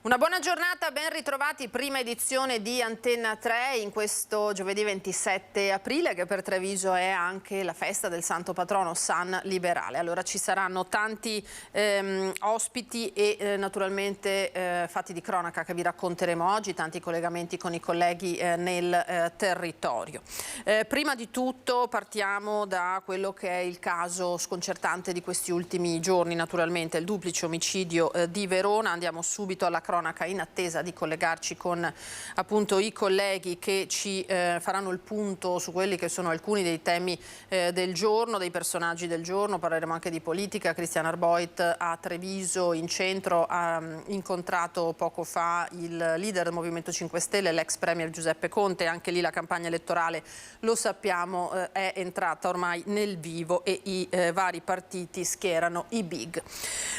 Una buona giornata, ben ritrovati, prima edizione di Antenna 3 in questo giovedì 27 aprile, che per Treviso è anche la festa del santo patrono San Liberale. Allora ci saranno tanti ospiti e naturalmente fatti di cronaca che vi racconteremo oggi, tanti collegamenti con i colleghi nel territorio. Prima di tutto partiamo da quello che è il caso sconcertante di questi ultimi giorni, naturalmente il duplice omicidio di Verona. Andiamo subito alla cronaca in attesa di collegarci con appunto i colleghi che ci faranno il punto su quelli che sono alcuni dei temi del giorno, dei personaggi del giorno. Parleremo anche di politica. Cristian Arboit a Treviso in centro ha incontrato poco fa il leader del Movimento 5 Stelle, l'ex premier Giuseppe Conte. Anche lì la campagna elettorale, lo sappiamo, è entrata ormai nel vivo e i vari partiti schierano i big.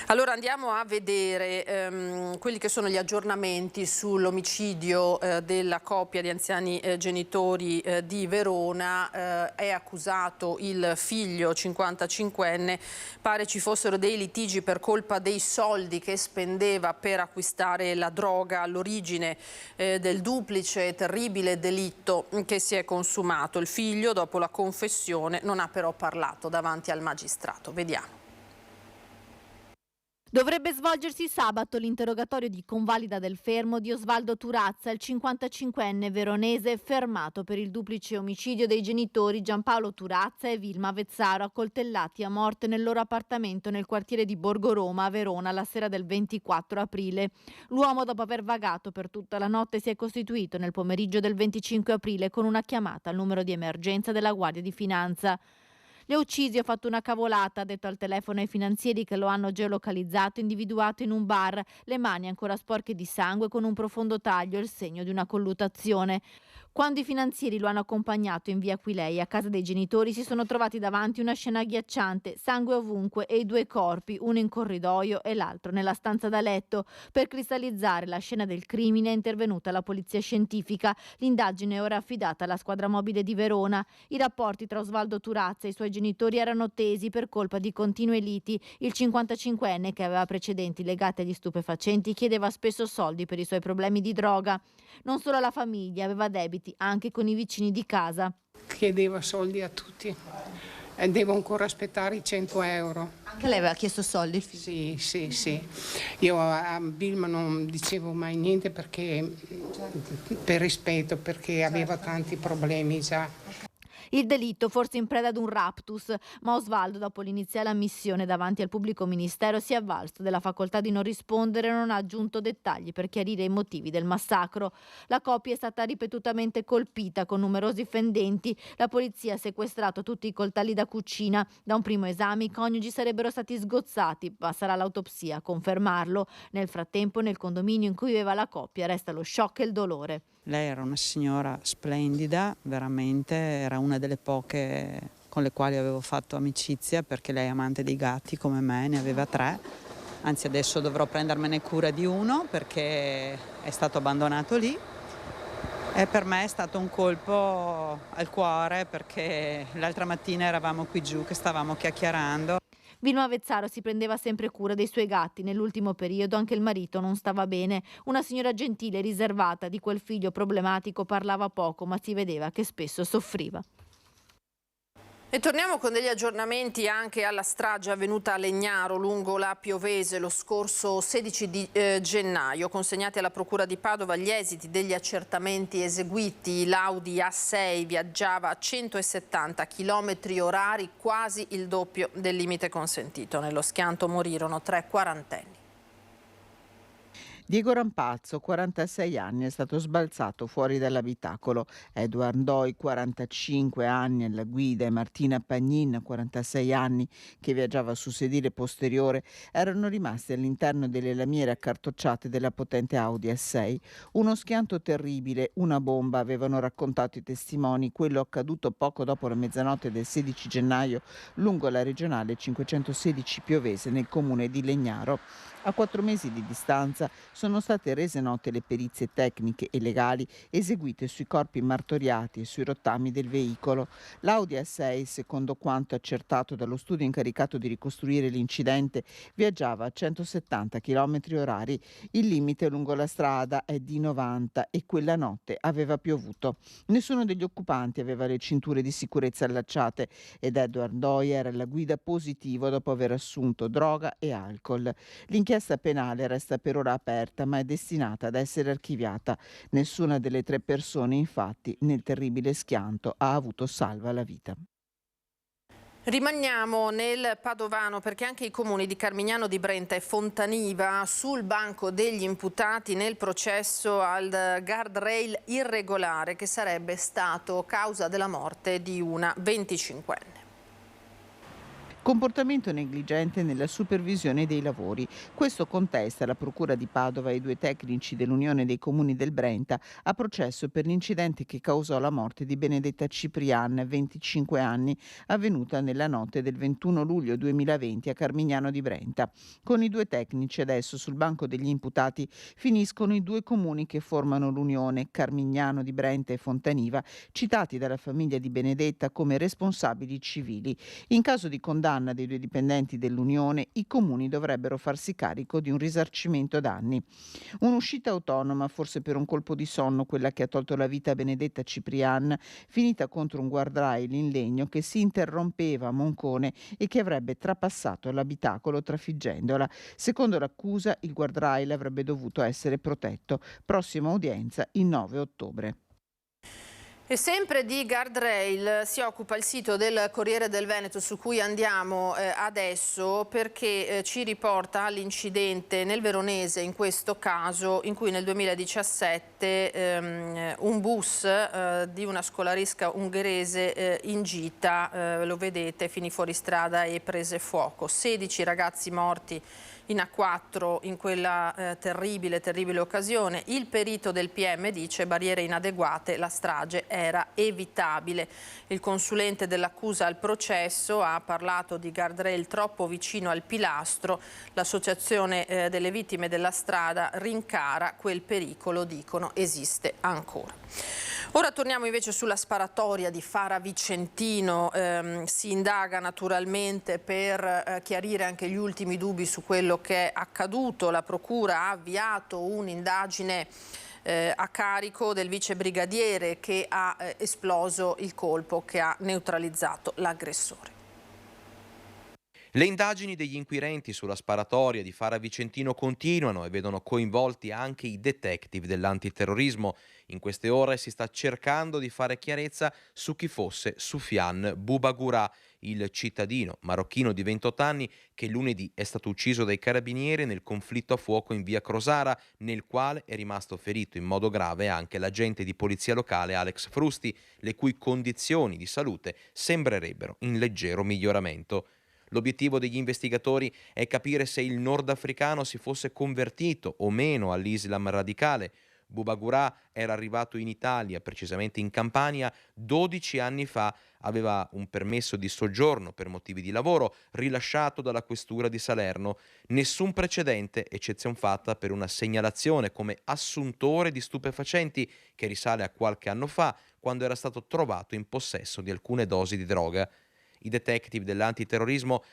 Allora andiamo a vedere quelli che sono gli aggiornamenti sull'omicidio della coppia di anziani genitori di Verona. È accusato il figlio 55enne, pare ci fossero dei litigi per colpa dei soldi che spendeva per acquistare la droga all'origine del duplice terribile delitto che si è consumato. Il figlio, dopo la confessione, non ha però parlato davanti al magistrato. Vediamo. Dovrebbe svolgersi sabato l'interrogatorio di convalida del fermo di Osvaldo Turazza, il 55enne veronese fermato per il duplice omicidio dei genitori Giampaolo Turazza e Vilma Avezzaro, accoltellati a morte nel loro appartamento nel quartiere di Borgo Roma a Verona la sera del 24 aprile. L'uomo, dopo aver vagato per tutta la notte, si è costituito nel pomeriggio del 25 aprile con una chiamata al numero di emergenza della Guardia di Finanza. Li ha uccisi, ho fatto una cavolata, ha detto al telefono ai finanzieri che lo hanno geolocalizzato, individuato in un bar, le mani ancora sporche di sangue con un profondo taglio, il segno di una colluttazione. Quando i finanzieri lo hanno accompagnato in via Aquilei a casa dei genitori, si sono trovati davanti una scena agghiacciante, sangue ovunque e i due corpi, uno in corridoio e l'altro nella stanza da letto. Per cristallizzare la scena del crimine è intervenuta la polizia scientifica. L'indagine è ora affidata alla squadra mobile di Verona. I rapporti tra Osvaldo Turazza e i suoi genitori erano tesi per colpa di continue liti. Il 55enne, che aveva precedenti legati agli stupefacenti, chiedeva spesso soldi per i suoi problemi di droga. Non solo alla famiglia, aveva debiti anche con i vicini di casa. Chiedeva soldi a tutti e devo ancora aspettare i 100 euro. Anche lei aveva chiesto soldi? Il figlio? Sì. Io a Vilma non dicevo mai niente perché, per rispetto, perché aveva tanti problemi già. Il delitto forse in preda ad un raptus, ma Osvaldo, dopo l'iniziale ammissione davanti al pubblico ministero, si è avvalso della facoltà di non rispondere e non ha aggiunto dettagli per chiarire i motivi del massacro. La coppia è stata ripetutamente colpita con numerosi fendenti. La polizia ha sequestrato tutti i coltelli da cucina. Da un primo esame i coniugi sarebbero stati sgozzati, ma sarà l'autopsia a confermarlo. Nel frattempo, nel condominio in cui viveva la coppia, resta lo shock e il dolore. Lei era una signora splendida, veramente, era una delle poche con le quali avevo fatto amicizia, perché lei è amante dei gatti come me, ne aveva 3, anzi adesso dovrò prendermene cura di uno perché è stato abbandonato lì e per me è stato un colpo al cuore perché l'altra mattina eravamo qui giù che stavamo chiacchierando. Vilma Avezzaro si prendeva sempre cura dei suoi gatti. Nell'ultimo periodo anche il marito non stava bene. Una signora gentile e riservata, di quel figlio problematico parlava poco, ma si vedeva che spesso soffriva. E torniamo con degli aggiornamenti anche alla strage avvenuta a Legnaro lungo la Piovese lo scorso 16 di gennaio. Consegnati alla Procura di Padova gli esiti degli accertamenti eseguiti. L'Audi A6 viaggiava a 170 km/h, quasi il doppio del limite consentito. Nello schianto morirono 3 quarantenni. Diego Rampazzo, 46 anni, è stato sbalzato fuori dall'abitacolo. Edward Doi, 45 anni, alla guida, e Martina Pagnin, 46 anni, che viaggiava sul sedile posteriore, erano rimasti all'interno delle lamiere accartocciate della potente Audi A6. Uno schianto terribile, una bomba, avevano raccontato i testimoni, quello accaduto poco dopo la mezzanotte del 16 gennaio lungo la regionale 516 Piovese nel comune di Legnaro. A 4 mesi di distanza sono state rese note le perizie tecniche e legali eseguite sui corpi martoriati e sui rottami del veicolo. L'Audi A6, secondo quanto accertato dallo studio incaricato di ricostruire l'incidente, viaggiava a 170 km/h. Il limite lungo la strada è di 90 e quella notte aveva piovuto. Nessuno degli occupanti aveva le cinture di sicurezza allacciate ed Edward Doi era alla guida positivo dopo aver assunto droga e alcol. L'inchiesta penale resta per ora aperta, ma è destinata ad essere archiviata. Nessuna delle 3 persone, infatti, nel terribile schianto ha avuto salva la vita. Rimaniamo nel Padovano perché anche i comuni di Carmignano di Brenta e Fontaniva sul banco degli imputati nel processo al guardrail irregolare che sarebbe stato causa della morte di una 25enne. Comportamento negligente nella supervisione dei lavori. Questo contesta la Procura di Padova e i 2 tecnici dell'Unione dei Comuni del Brenta a processo per l'incidente che causò la morte di Benedetta Ciprian, 25 anni, avvenuta nella notte del 21 luglio 2020 a Carmignano di Brenta. Con i 2 tecnici adesso sul banco degli imputati finiscono i 2 comuni che formano l'Unione, Carmignano di Brenta e Fontaniva, citati dalla famiglia di Benedetta come responsabili civili. In caso di condanna dei 2 dipendenti dell'Unione, i comuni dovrebbero farsi carico di un risarcimento danni. Un'uscita autonoma, forse per un colpo di sonno, quella che ha tolto la vita a Benedetta Ciprian, finita contro un guardrail in legno che si interrompeva a Moncone e che avrebbe trapassato l'abitacolo trafiggendola. Secondo l'accusa, il guardrail avrebbe dovuto essere protetto. Prossima udienza il 9 ottobre. E sempre di guardrail si occupa il sito del Corriere del Veneto su cui andiamo adesso perché ci riporta all'incidente nel Veronese, in questo caso in cui nel 2017 un bus di una scolaresca ungherese in gita, lo vedete, finì fuori strada e prese fuoco. 16 ragazzi morti in A4 in quella terribile occasione. Il perito del PM dice barriere inadeguate, la strage era evitabile. Il consulente dell'accusa al processo ha parlato di guardrail troppo vicino al pilastro. L'associazione delle vittime della strada rincara quel pericolo, dicono, esiste ancora. Ora torniamo invece sulla sparatoria di Fara Vicentino, si indaga naturalmente per chiarire anche gli ultimi dubbi su quello che è accaduto. La Procura ha avviato un'indagine a carico del vice brigadiere che ha esploso il colpo che ha neutralizzato l'aggressore. Le indagini degli inquirenti sulla sparatoria di Fara Vicentino continuano e vedono coinvolti anche i detective dell'antiterrorismo. In queste ore si sta cercando di fare chiarezza su chi fosse Soufiane Boubagoura, il cittadino marocchino di 28 anni che lunedì è stato ucciso dai carabinieri nel conflitto a fuoco in via Crosara, nel quale è rimasto ferito in modo grave anche l'agente di polizia locale Alex Frusti, le cui condizioni di salute sembrerebbero in leggero miglioramento. L'obiettivo degli investigatori è capire se il nordafricano si fosse convertito o meno all'Islam radicale. Boubagoura era arrivato in Italia, precisamente in Campania, 12 anni fa, aveva un permesso di soggiorno per motivi di lavoro rilasciato dalla questura di Salerno. Nessun precedente, eccezion fatta per una segnalazione come assuntore di stupefacenti che risale a qualche anno fa, quando era stato trovato in possesso di alcune dosi di droga. I detective dell'antiterrorismo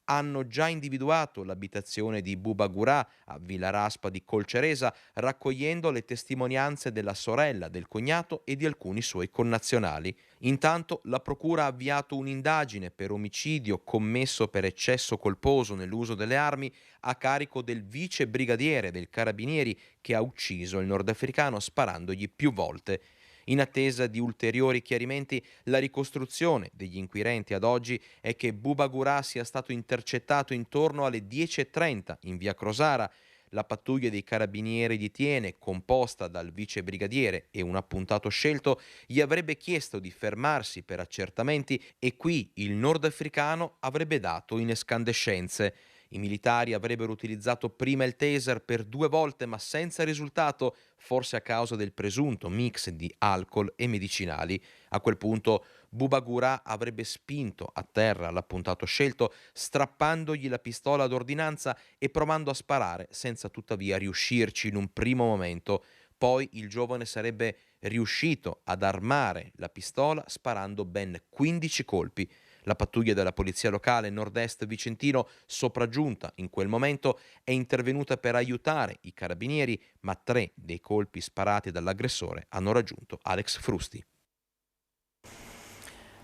hanno già individuato l'abitazione di Boubagoura a Villa Raspa di Colceresa, raccogliendo le testimonianze della sorella, del cognato e di alcuni suoi connazionali. Intanto la procura ha avviato un'indagine per omicidio commesso per eccesso colposo nell'uso delle armi a carico del vice brigadiere del Carabinieri che ha ucciso il nordafricano sparandogli più volte. In attesa di ulteriori chiarimenti, la ricostruzione degli inquirenti ad oggi è che Boubagoura sia stato intercettato intorno alle 10:30 in via Crosara. La pattuglia dei carabinieri di Tiene, composta dal vice brigadiere e un appuntato scelto, gli avrebbe chiesto di fermarsi per accertamenti e qui il nordafricano avrebbe dato in escandescenze. I militari avrebbero utilizzato prima il taser per 2 volte ma senza risultato, forse a causa del presunto mix di alcol e medicinali. A quel punto Bubagura avrebbe spinto a terra l'appuntato scelto, strappandogli la pistola ad ordinanza e provando a sparare, senza tuttavia riuscirci in un primo momento. Poi il giovane sarebbe riuscito ad armare la pistola sparando ben 15 colpi. La pattuglia della polizia locale nord-est vicentino, sopraggiunta in quel momento, è intervenuta per aiutare i carabinieri, ma 3 dei colpi sparati dall'aggressore hanno raggiunto Alex Frusti.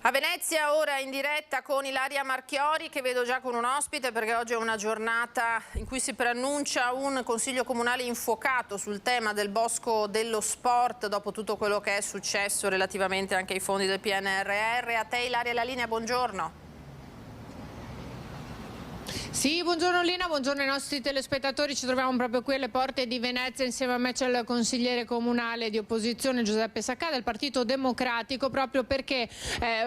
A Venezia ora in diretta con Ilaria Marchiori, che vedo già con un ospite, perché oggi è una giornata in cui si preannuncia un consiglio comunale infuocato sul tema del bosco dello sport, dopo tutto quello che è successo relativamente anche ai fondi del PNRR. A te Ilaria la linea, buongiorno. Sì, buongiorno Lina, buongiorno ai nostri telespettatori. Ci troviamo proprio qui alle porte di Venezia. Insieme a me c'è il consigliere comunale di opposizione Giuseppe Saccà del Partito Democratico, proprio perché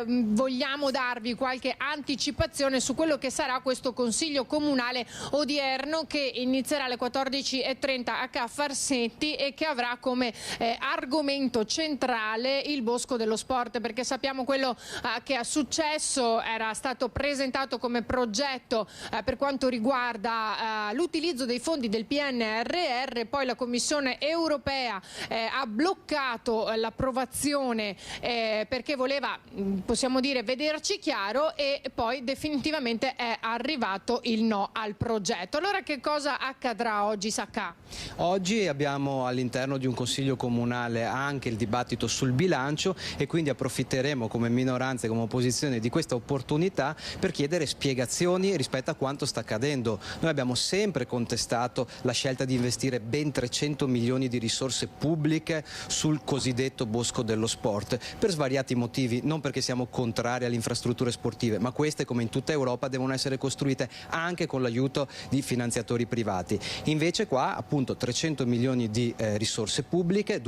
vogliamo darvi qualche anticipazione su quello che sarà questo consiglio comunale odierno, che inizierà alle 14:30 a Ca' Farsetti e che avrà come argomento centrale il bosco dello sport, perché sappiamo quello che è successo. Era stato presentato come progetto per quanto riguarda l'utilizzo dei fondi del PNRR, poi la Commissione europea ha bloccato l'approvazione perché voleva, possiamo dire, vederci chiaro, e poi definitivamente è arrivato il no al progetto. Allora che cosa accadrà oggi, Saccà? Oggi abbiamo all'interno di un consiglio comunale anche il dibattito sul bilancio e quindi approfitteremo come minoranza e come opposizione di questa opportunità per chiedere spiegazioni rispetto a quanto sta accadendo. Noi abbiamo sempre contestato la scelta di investire ben 300 milioni di risorse pubbliche sul cosiddetto bosco dello sport per svariati motivi, non perché siamo contrari alle infrastrutture sportive, ma queste, come in tutta Europa, devono essere costruite anche con l'aiuto di finanziatori privati. Invece qua appunto 300 milioni di risorse pubbliche,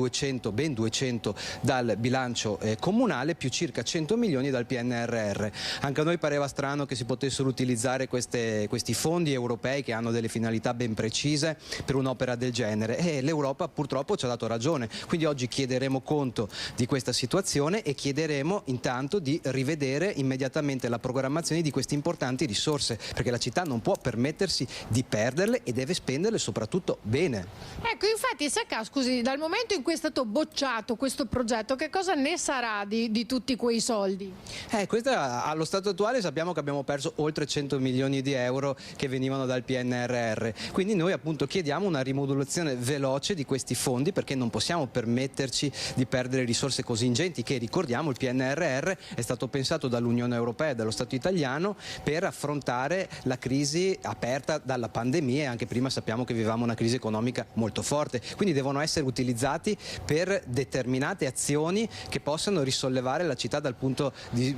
ben 200 dal bilancio comunale più circa 100 milioni dal PNRR. Anche a noi pareva strano che si potessero utilizzare questi fondi europei che hanno delle finalità ben precise per un'opera del genere, e l'Europa purtroppo ci ha dato ragione. Quindi oggi chiederemo conto di questa situazione e chiederemo intanto di rivedere immediatamente la programmazione di queste importanti risorse, perché la città non può permettersi di perderle e deve spenderle soprattutto bene. Ecco, infatti Saccà, scusi, dal momento in cui è stato bocciato questo progetto, che cosa ne sarà di tutti quei soldi? Allo stato attuale sappiamo che abbiamo perso oltre 100 milioni di euro che venivano dal PNRR, quindi noi appunto chiediamo una rimodulazione veloce di questi fondi, perché non possiamo permetterci di perdere risorse così ingenti che, ricordiamo, il PNRR è stato pensato dall'Unione Europea e dallo Stato italiano per affrontare la crisi aperta dalla pandemia, e anche prima sappiamo che vivevamo una crisi economica molto forte, quindi devono essere utilizzati per determinate azioni che possano risollevare la città dal punto di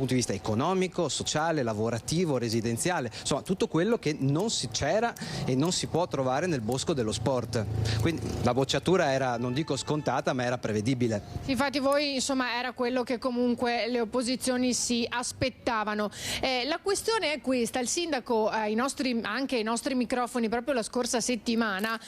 vista economico, sociale, lavorativo, residenziale, insomma tutto quello che non c'era e non si può trovare nel bosco dello sport. Quindi la bocciatura era, non dico scontata, ma era prevedibile. Infatti voi, insomma, era quello che comunque le opposizioni si aspettavano. La questione è questa: il sindaco anche ai nostri microfoni proprio la scorsa settimana,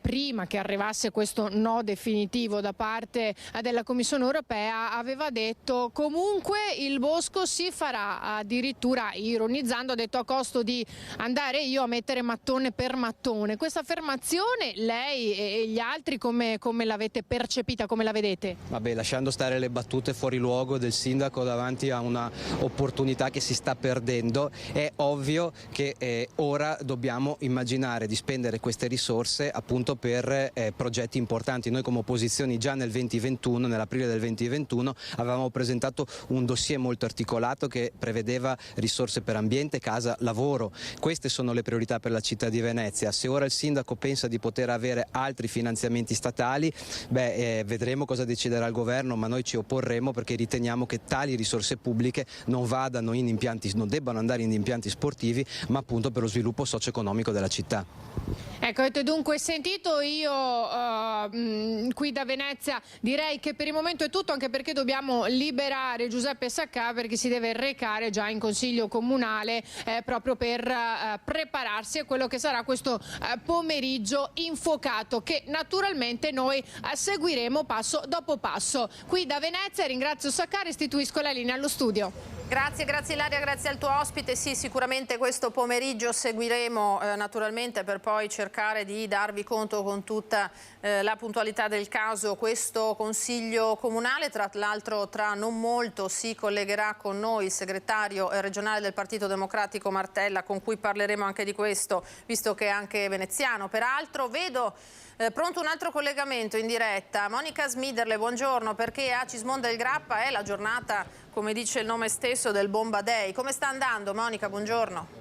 prima che arrivasse questo no definitivo da parte della Commissione europea, aveva detto comunque il bosco si farà, addirittura ironizzando ha detto a costo di andare io a mettere mattone per mattone. Questa affermazione lei e gli altri come l'avete percepita, come la vedete? Vabbè, lasciando stare le battute fuori luogo del sindaco davanti a una opportunità che si sta perdendo, è ovvio che ora dobbiamo immaginare di spendere queste risorse appunto per progetti importanti. Noi come opposizioni già nell'aprile del 2021 avevamo presentato un dossier molto articolato che prevedeva risorse per ambiente, casa, lavoro. Queste sono le priorità per la città di Venezia. Se ora il sindaco pensa di poter avere altri finanziamenti statali, vedremo cosa deciderà il governo, ma noi ci opporremo perché riteniamo che tali risorse pubbliche non debbano andare in impianti sportivi, ma appunto per lo sviluppo socio-economico della città. Ecco, avete dunque sentito, io qui da Venezia direi che per il momento è tutto, anche perché dobbiamo liberare Giuseppe Saccà perché si deve recare già in Consiglio Comunale proprio per prepararsi a quello che sarà questo pomeriggio infuocato, che naturalmente noi seguiremo passo dopo passo. Qui da Venezia ringrazio Saccà, restituisco la linea allo studio. Grazie Ilaria, grazie al tuo ospite. Sì, sicuramente questo pomeriggio seguiremo naturalmente, per poi cercare di darvi conto con tutta la puntualità del caso questo Consiglio Comunale. Tra l'altro tra non molto si collegherà con noi il segretario regionale del Partito Democratico Martella, con cui parleremo anche di questo, visto che è anche veneziano. Peraltro vedo pronto un altro collegamento in diretta. Monica Smiderle, buongiorno, perché a Cismon del Grappa è la giornata, come dice il nome stesso, del Bomba Day. Come sta andando, Monica? Buongiorno.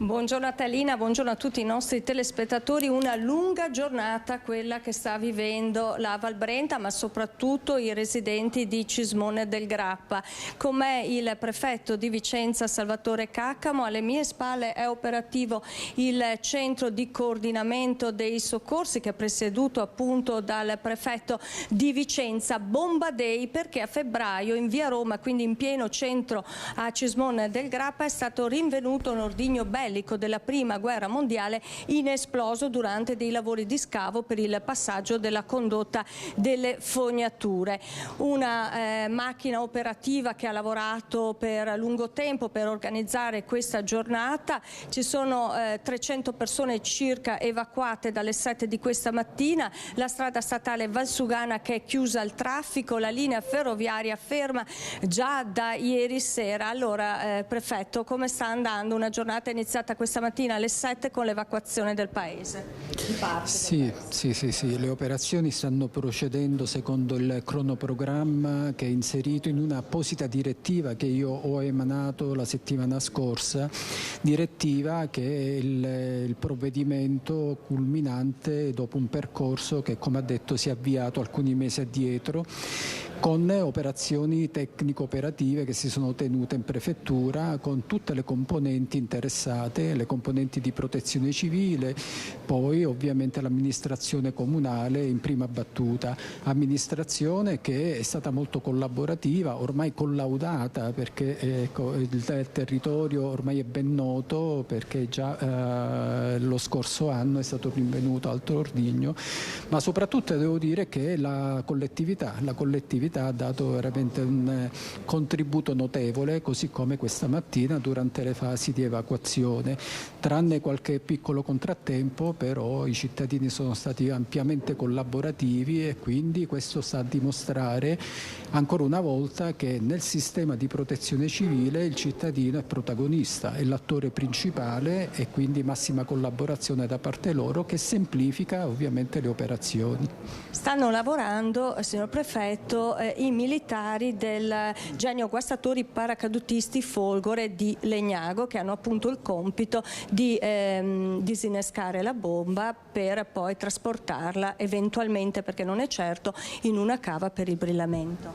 Buongiorno Natalina, buongiorno a tutti i nostri telespettatori. Una lunga giornata quella che sta vivendo la Val Brenta, ma soprattutto i residenti di Cismone del Grappa. Con me il prefetto di Vicenza Salvatore Caccamo, alle mie spalle è operativo il centro di coordinamento dei soccorsi, che è presieduto appunto dal prefetto di Vicenza. Bomba Day perché a febbraio in via Roma, quindi in pieno centro a Cismone del Grappa, è stato rinvenuto un ordigno bellico della prima guerra mondiale inesploso durante dei lavori di scavo per il passaggio della condotta delle fognature. Una macchina operativa che ha lavorato per lungo tempo per organizzare questa giornata. Ci sono 300 persone circa evacuate dalle 7 di questa mattina, la strada statale Valsugana che è chiusa al traffico, la linea ferroviaria ferma già da ieri sera. Allora prefetto, come sta andando una giornata iniziata questa mattina alle 7 con l'evacuazione del paese? Sì, le operazioni stanno procedendo secondo il cronoprogramma che è inserito in una apposita direttiva che io ho emanato la settimana scorsa, direttiva che è il provvedimento culminante dopo un percorso che, come ha detto, si è avviato alcuni mesi addietro, con operazioni tecnico-operative che si sono tenute in prefettura con tutte le componenti interessate, le componenti di protezione civile, poi ovviamente l'amministrazione comunale in prima battuta, amministrazione che è stata molto collaborativa, ormai collaudata, perché il territorio ormai è ben noto, perché già lo scorso anno è stato rinvenuto altro ordigno, ma soprattutto devo dire che la collettività ha dato veramente un contributo notevole, così come questa mattina durante le fasi di evacuazione. Tranne qualche piccolo contrattempo, però i cittadini sono stati ampiamente collaborativi e quindi questo sta a dimostrare ancora una volta che nel sistema di protezione civile il cittadino è protagonista, è l'attore principale, e quindi massima collaborazione da parte loro, che semplifica ovviamente le operazioni. Stanno lavorando, signor prefetto, i militari del Genio Guastatori Paracadutisti Folgore di Legnago, che hanno appunto il compito di disinnescare la bomba per poi trasportarla eventualmente, perché non è certo, in una cava per il brillamento.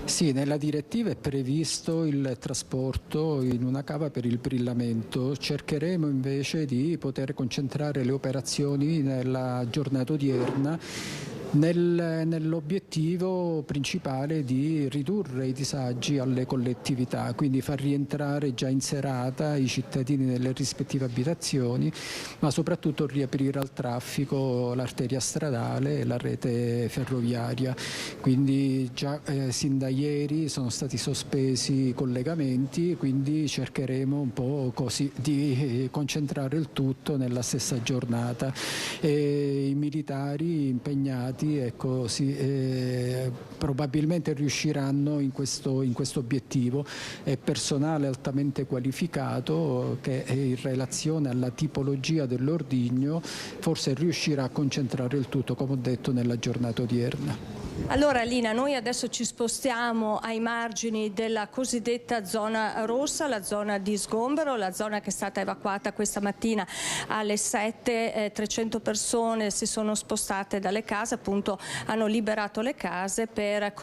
Sì, nella direttiva è previsto il trasporto in una cava per il brillamento. Cercheremo invece di poter concentrare le operazioni nella giornata odierna nell'obiettivo principale di ridurre i disagi alle collettività, quindi far rientrare già in serata i cittadini nelle rispettive abitazioni, ma soprattutto riaprire al traffico l'arteria stradale e la rete ferroviaria. Quindi già sin da ieri sono stati sospesi i collegamenti, quindi cercheremo un po' così di concentrare il tutto nella stessa giornata. E i militari impegnati probabilmente riusciranno in questo obiettivo. È personale altamente qualificato che in relazione alla tipologia dell'ordigno forse riuscirà a concentrare il tutto, come ho detto, nella giornata odierna. Allora Lina, noi adesso ci spostiamo ai margini della cosiddetta zona rossa, la zona di sgombero, la zona che è stata evacuata questa mattina alle 7, 300 persone si sono spostate dalle case, appunto hanno liberato le case per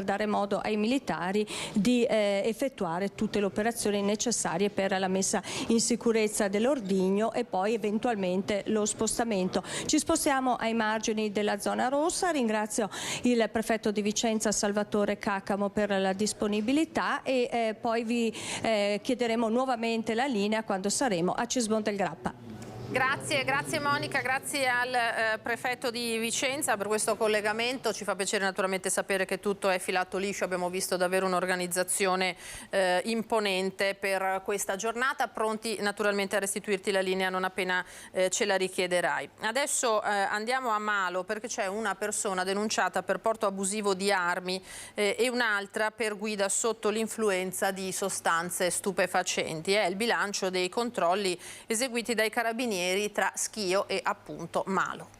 dare modo ai militari di effettuare tutte le operazioni necessarie per la messa in sicurezza dell'ordigno e poi eventualmente lo spostamento. Ci spostiamo ai margini della zona rossa, ringrazio il prefetto di Vicenza Salvatore Caccamo per la disponibilità e poi vi chiederemo nuovamente la linea quando saremo a Cismon del Grappa. Grazie Monica, grazie al prefetto di Vicenza per questo collegamento. Ci fa piacere naturalmente sapere che tutto è filato liscio, abbiamo visto davvero un'organizzazione imponente per questa giornata, pronti naturalmente a restituirti la linea non appena ce la richiederai. Adesso andiamo a Malo perché c'è una persona denunciata per porto abusivo di armi e un'altra per guida sotto l'influenza di sostanze stupefacenti. È il bilancio dei controlli eseguiti dai carabinieri tra Schio e appunto Malo.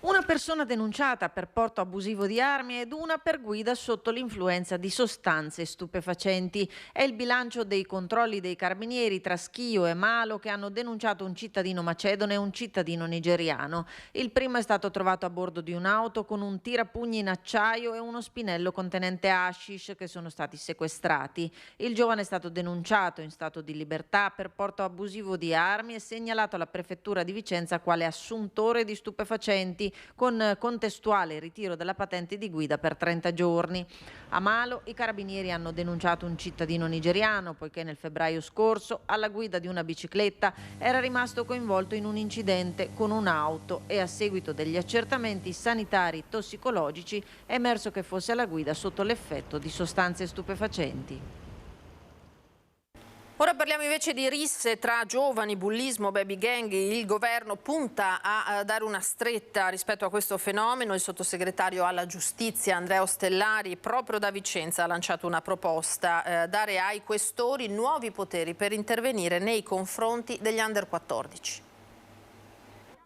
Una persona denunciata per porto abusivo di armi ed una per guida sotto l'influenza di sostanze stupefacenti. È il bilancio dei controlli dei carabinieri tra Schio e Malo che hanno denunciato un cittadino macedone e un cittadino nigeriano. Il primo è stato trovato a bordo di un'auto con un tirapugni in acciaio e uno spinello contenente hashish che sono stati sequestrati. Il giovane è stato denunciato in stato di libertà per porto abusivo di armi e segnalato alla prefettura di Vicenza quale assuntore di stupefacenti, con contestuale ritiro della patente di guida per 30 giorni. A Malo i carabinieri hanno denunciato un cittadino nigeriano poiché nel febbraio scorso alla guida di una bicicletta era rimasto coinvolto in un incidente con un'auto e a seguito degli accertamenti sanitari tossicologici è emerso che fosse alla guida sotto l'effetto di sostanze stupefacenti. Ora parliamo invece di risse tra giovani, bullismo, baby gang. Il governo punta a dare una stretta rispetto a questo fenomeno. Il sottosegretario alla giustizia Andrea Ostellari proprio da Vicenza ha lanciato una proposta, dare ai questori nuovi poteri per intervenire nei confronti degli under 14.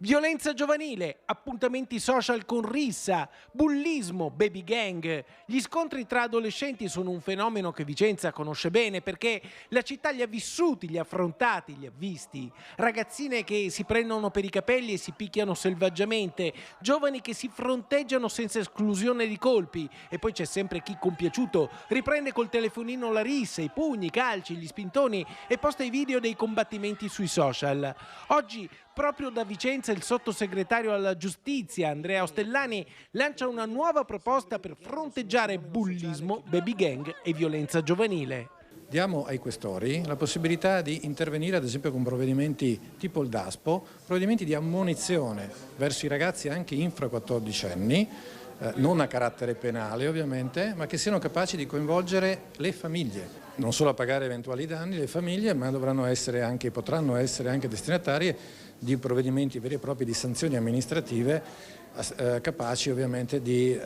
Violenza giovanile, appuntamenti social con rissa, bullismo, baby gang. Gli scontri tra adolescenti sono un fenomeno che Vicenza conosce bene perché la città li ha vissuti, li ha affrontati, li ha visti. Ragazzine che si prendono per i capelli e si picchiano selvaggiamente, giovani che si fronteggiano senza esclusione di colpi e poi c'è sempre chi compiaciuto riprende col telefonino la rissa, i pugni, i calci, gli spintoni e posta i video dei combattimenti sui social. Oggi proprio da Vicenza il sottosegretario alla giustizia Andrea Ostellari lancia una nuova proposta per fronteggiare bullismo, baby gang e violenza giovanile. Diamo ai questori la possibilità di intervenire ad esempio con provvedimenti tipo il DASPO, provvedimenti di ammonizione verso i ragazzi anche infra 14 anni, non a carattere penale ovviamente, ma che siano capaci di coinvolgere le famiglie. Non solo a pagare eventuali danni le famiglie, ma potranno essere anche destinatarie di provvedimenti veri e propri di sanzioni amministrative capaci ovviamente di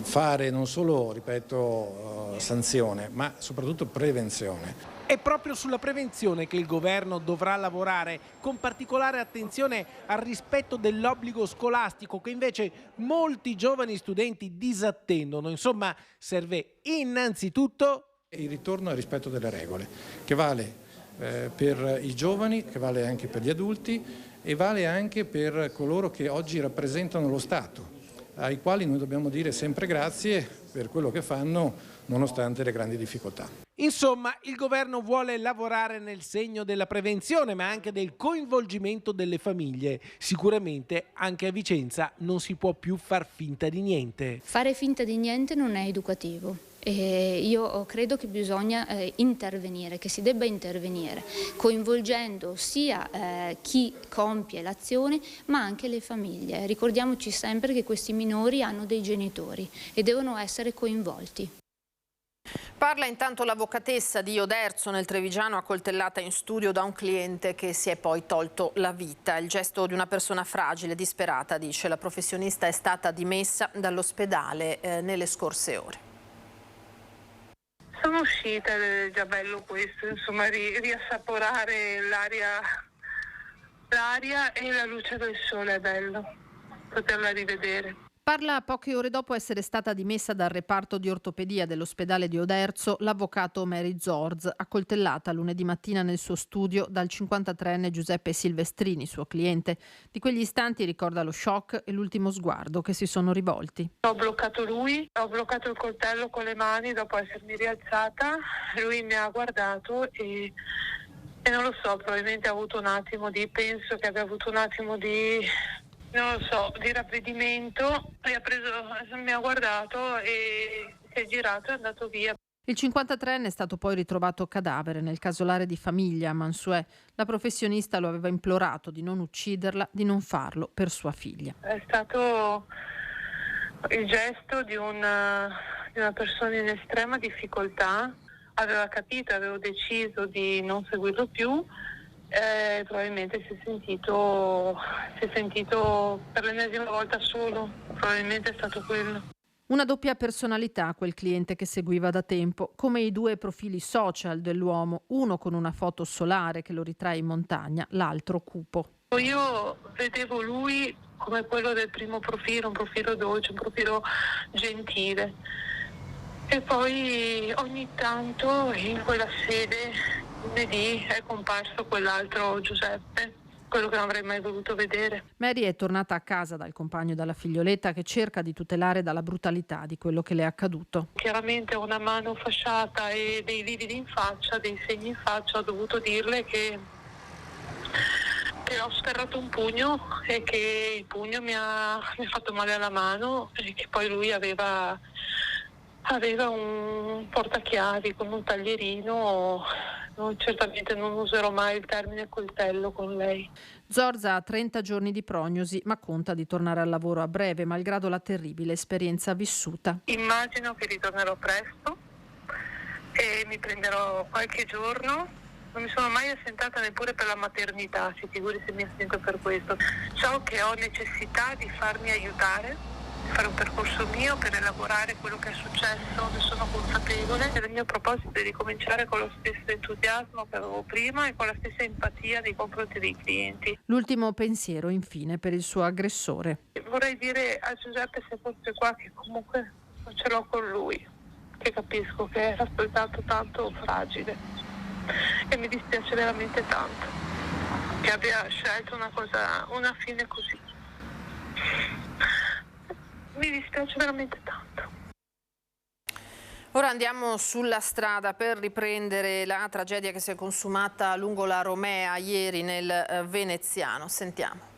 fare non solo, ripeto, sanzione, ma soprattutto prevenzione. È proprio sulla prevenzione che il governo dovrà lavorare, con particolare attenzione al rispetto dell'obbligo scolastico che invece molti giovani studenti disattendono. Insomma, serve innanzitutto il ritorno al rispetto delle regole, che vale per i giovani, che vale anche per gli adulti e vale anche per coloro che oggi rappresentano lo Stato, ai quali noi dobbiamo dire sempre grazie per quello che fanno nonostante le grandi difficoltà. Insomma, il governo vuole lavorare nel segno della prevenzione, ma anche del coinvolgimento delle famiglie. Sicuramente anche a Vicenza non si può più far finta di niente. Fare finta di niente non è educativo. Io credo che bisogna intervenire, che si debba intervenire, coinvolgendo sia chi compie l'azione ma anche le famiglie. Ricordiamoci sempre che questi minori hanno dei genitori e devono essere coinvolti. Parla intanto l'avvocatessa di Oderzo nel Trevigiano, accoltellata in studio da un cliente che si è poi tolto la vita. Il gesto di una persona fragile, disperata, dice. La professionista è stata dimessa dall'ospedale nelle scorse ore. Sono uscita ed è già bello questo, insomma, riassaporare l'aria e la luce del sole è bello, poterla rivedere. Parla poche ore dopo essere stata dimessa dal reparto di ortopedia dell'ospedale di Oderzo l'avvocato Mary Zorz, accoltellata lunedì mattina nel suo studio dal 53enne Giuseppe Silvestrini, suo cliente. Di quegli istanti ricorda lo shock e l'ultimo sguardo che si sono rivolti. Ho bloccato lui, ho bloccato il coltello con le mani dopo essermi rialzata, lui mi ha guardato e non lo so, probabilmente ha avuto un attimo di, penso che abbia avuto un attimo di, non lo so, di ravvedimento, mi ha guardato e si è girato e è andato via. Il 53enne è stato poi ritrovato cadavere nel casolare di famiglia a Mansuè. La professionista lo aveva implorato di non ucciderla, di non farlo per sua figlia. È stato il gesto di una persona in estrema difficoltà. Aveva capito, avevo deciso di non seguirlo più, probabilmente si è sentito per l'ennesima volta solo, probabilmente è stato quello. Una doppia personalità quel cliente che seguiva da tempo, come i due profili social dell'uomo, uno con una foto solare che lo ritrae in montagna, l'altro cupo. Io vedevo lui come quello del primo profilo, un profilo dolce, un profilo gentile. E poi ogni tanto in quella sede, lunedì, è comparso quell'altro Giuseppe, quello che non avrei mai voluto vedere. Mary è tornata a casa dal compagno e dalla figlioletta che cerca di tutelare dalla brutalità di quello che le è accaduto. Chiaramente ho una mano fasciata e dei lividi in faccia, dei segni in faccia, ho dovuto dirle che ho sferrato un pugno e che il pugno mi ha fatto male alla mano e che poi lui aveva un portachiavi con un taglierino. Certamente non userò mai il termine coltello con lei. Zorza ha 30 giorni di prognosi, ma conta di tornare al lavoro a breve, malgrado la terribile esperienza vissuta. Immagino che ritornerò presto e mi prenderò qualche giorno. Non mi sono mai assentata neppure per la maternità, si figuri se mi assento per questo. So che ho necessità di farmi aiutare, fare un percorso mio per elaborare quello che è successo, ne sono consapevole. Il mio proposito è ricominciare con lo stesso entusiasmo che avevo prima e con la stessa empatia nei confronti dei clienti. L'ultimo pensiero, infine, per il suo aggressore. Vorrei dire a Giuseppe, se fosse qua, che comunque non ce l'ho con lui, che capisco che era soltanto tanto fragile e mi dispiace veramente tanto che abbia scelto una fine così. Mi dispiace veramente tanto. Ora andiamo sulla strada per riprendere la tragedia che si è consumata lungo la Romea ieri nel Veneziano. Sentiamo.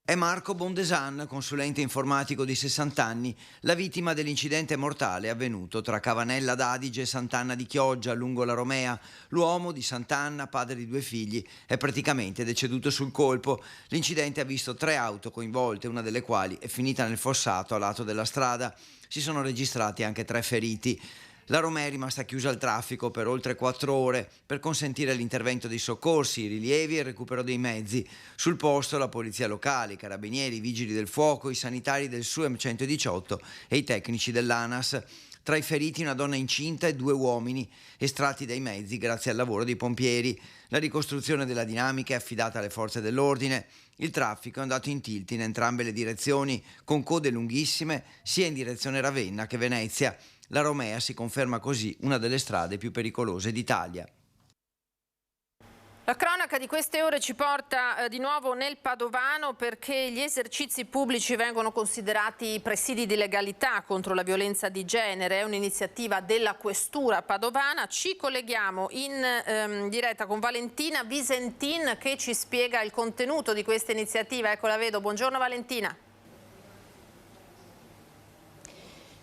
È Marco Bondesan, consulente informatico di 60 anni, la vittima dell'incidente mortale avvenuto tra Cavanella d'Adige e Sant'Anna di Chioggia lungo la Romea. L'uomo di Sant'Anna, padre di 2 figli, è praticamente deceduto sul colpo. L'incidente ha visto 3 auto coinvolte, una delle quali è finita nel fossato a lato della strada. Si sono registrati anche 3 feriti. La Romea è rimasta chiusa al traffico per oltre 4 ore per consentire l'intervento dei soccorsi, i rilievi e il recupero dei mezzi. Sul posto la polizia locale, i carabinieri, i vigili del fuoco, i sanitari del SUEM 118 e i tecnici dell'ANAS. Tra i feriti una donna incinta e 2 uomini, estratti dai mezzi grazie al lavoro dei pompieri. La ricostruzione della dinamica è affidata alle forze dell'ordine. Il traffico è andato in tilt in entrambe le direzioni, con code lunghissime sia in direzione Ravenna che Venezia. La Romea si conferma così una delle strade più pericolose d'Italia. La cronaca di queste ore ci porta di nuovo nel Padovano perché gli esercizi pubblici vengono considerati presidi di legalità contro la violenza di genere. È un'iniziativa della Questura padovana. Ci colleghiamo in diretta con Valentina Visentin che ci spiega il contenuto di questa iniziativa. Ecco, la vedo. Buongiorno Valentina.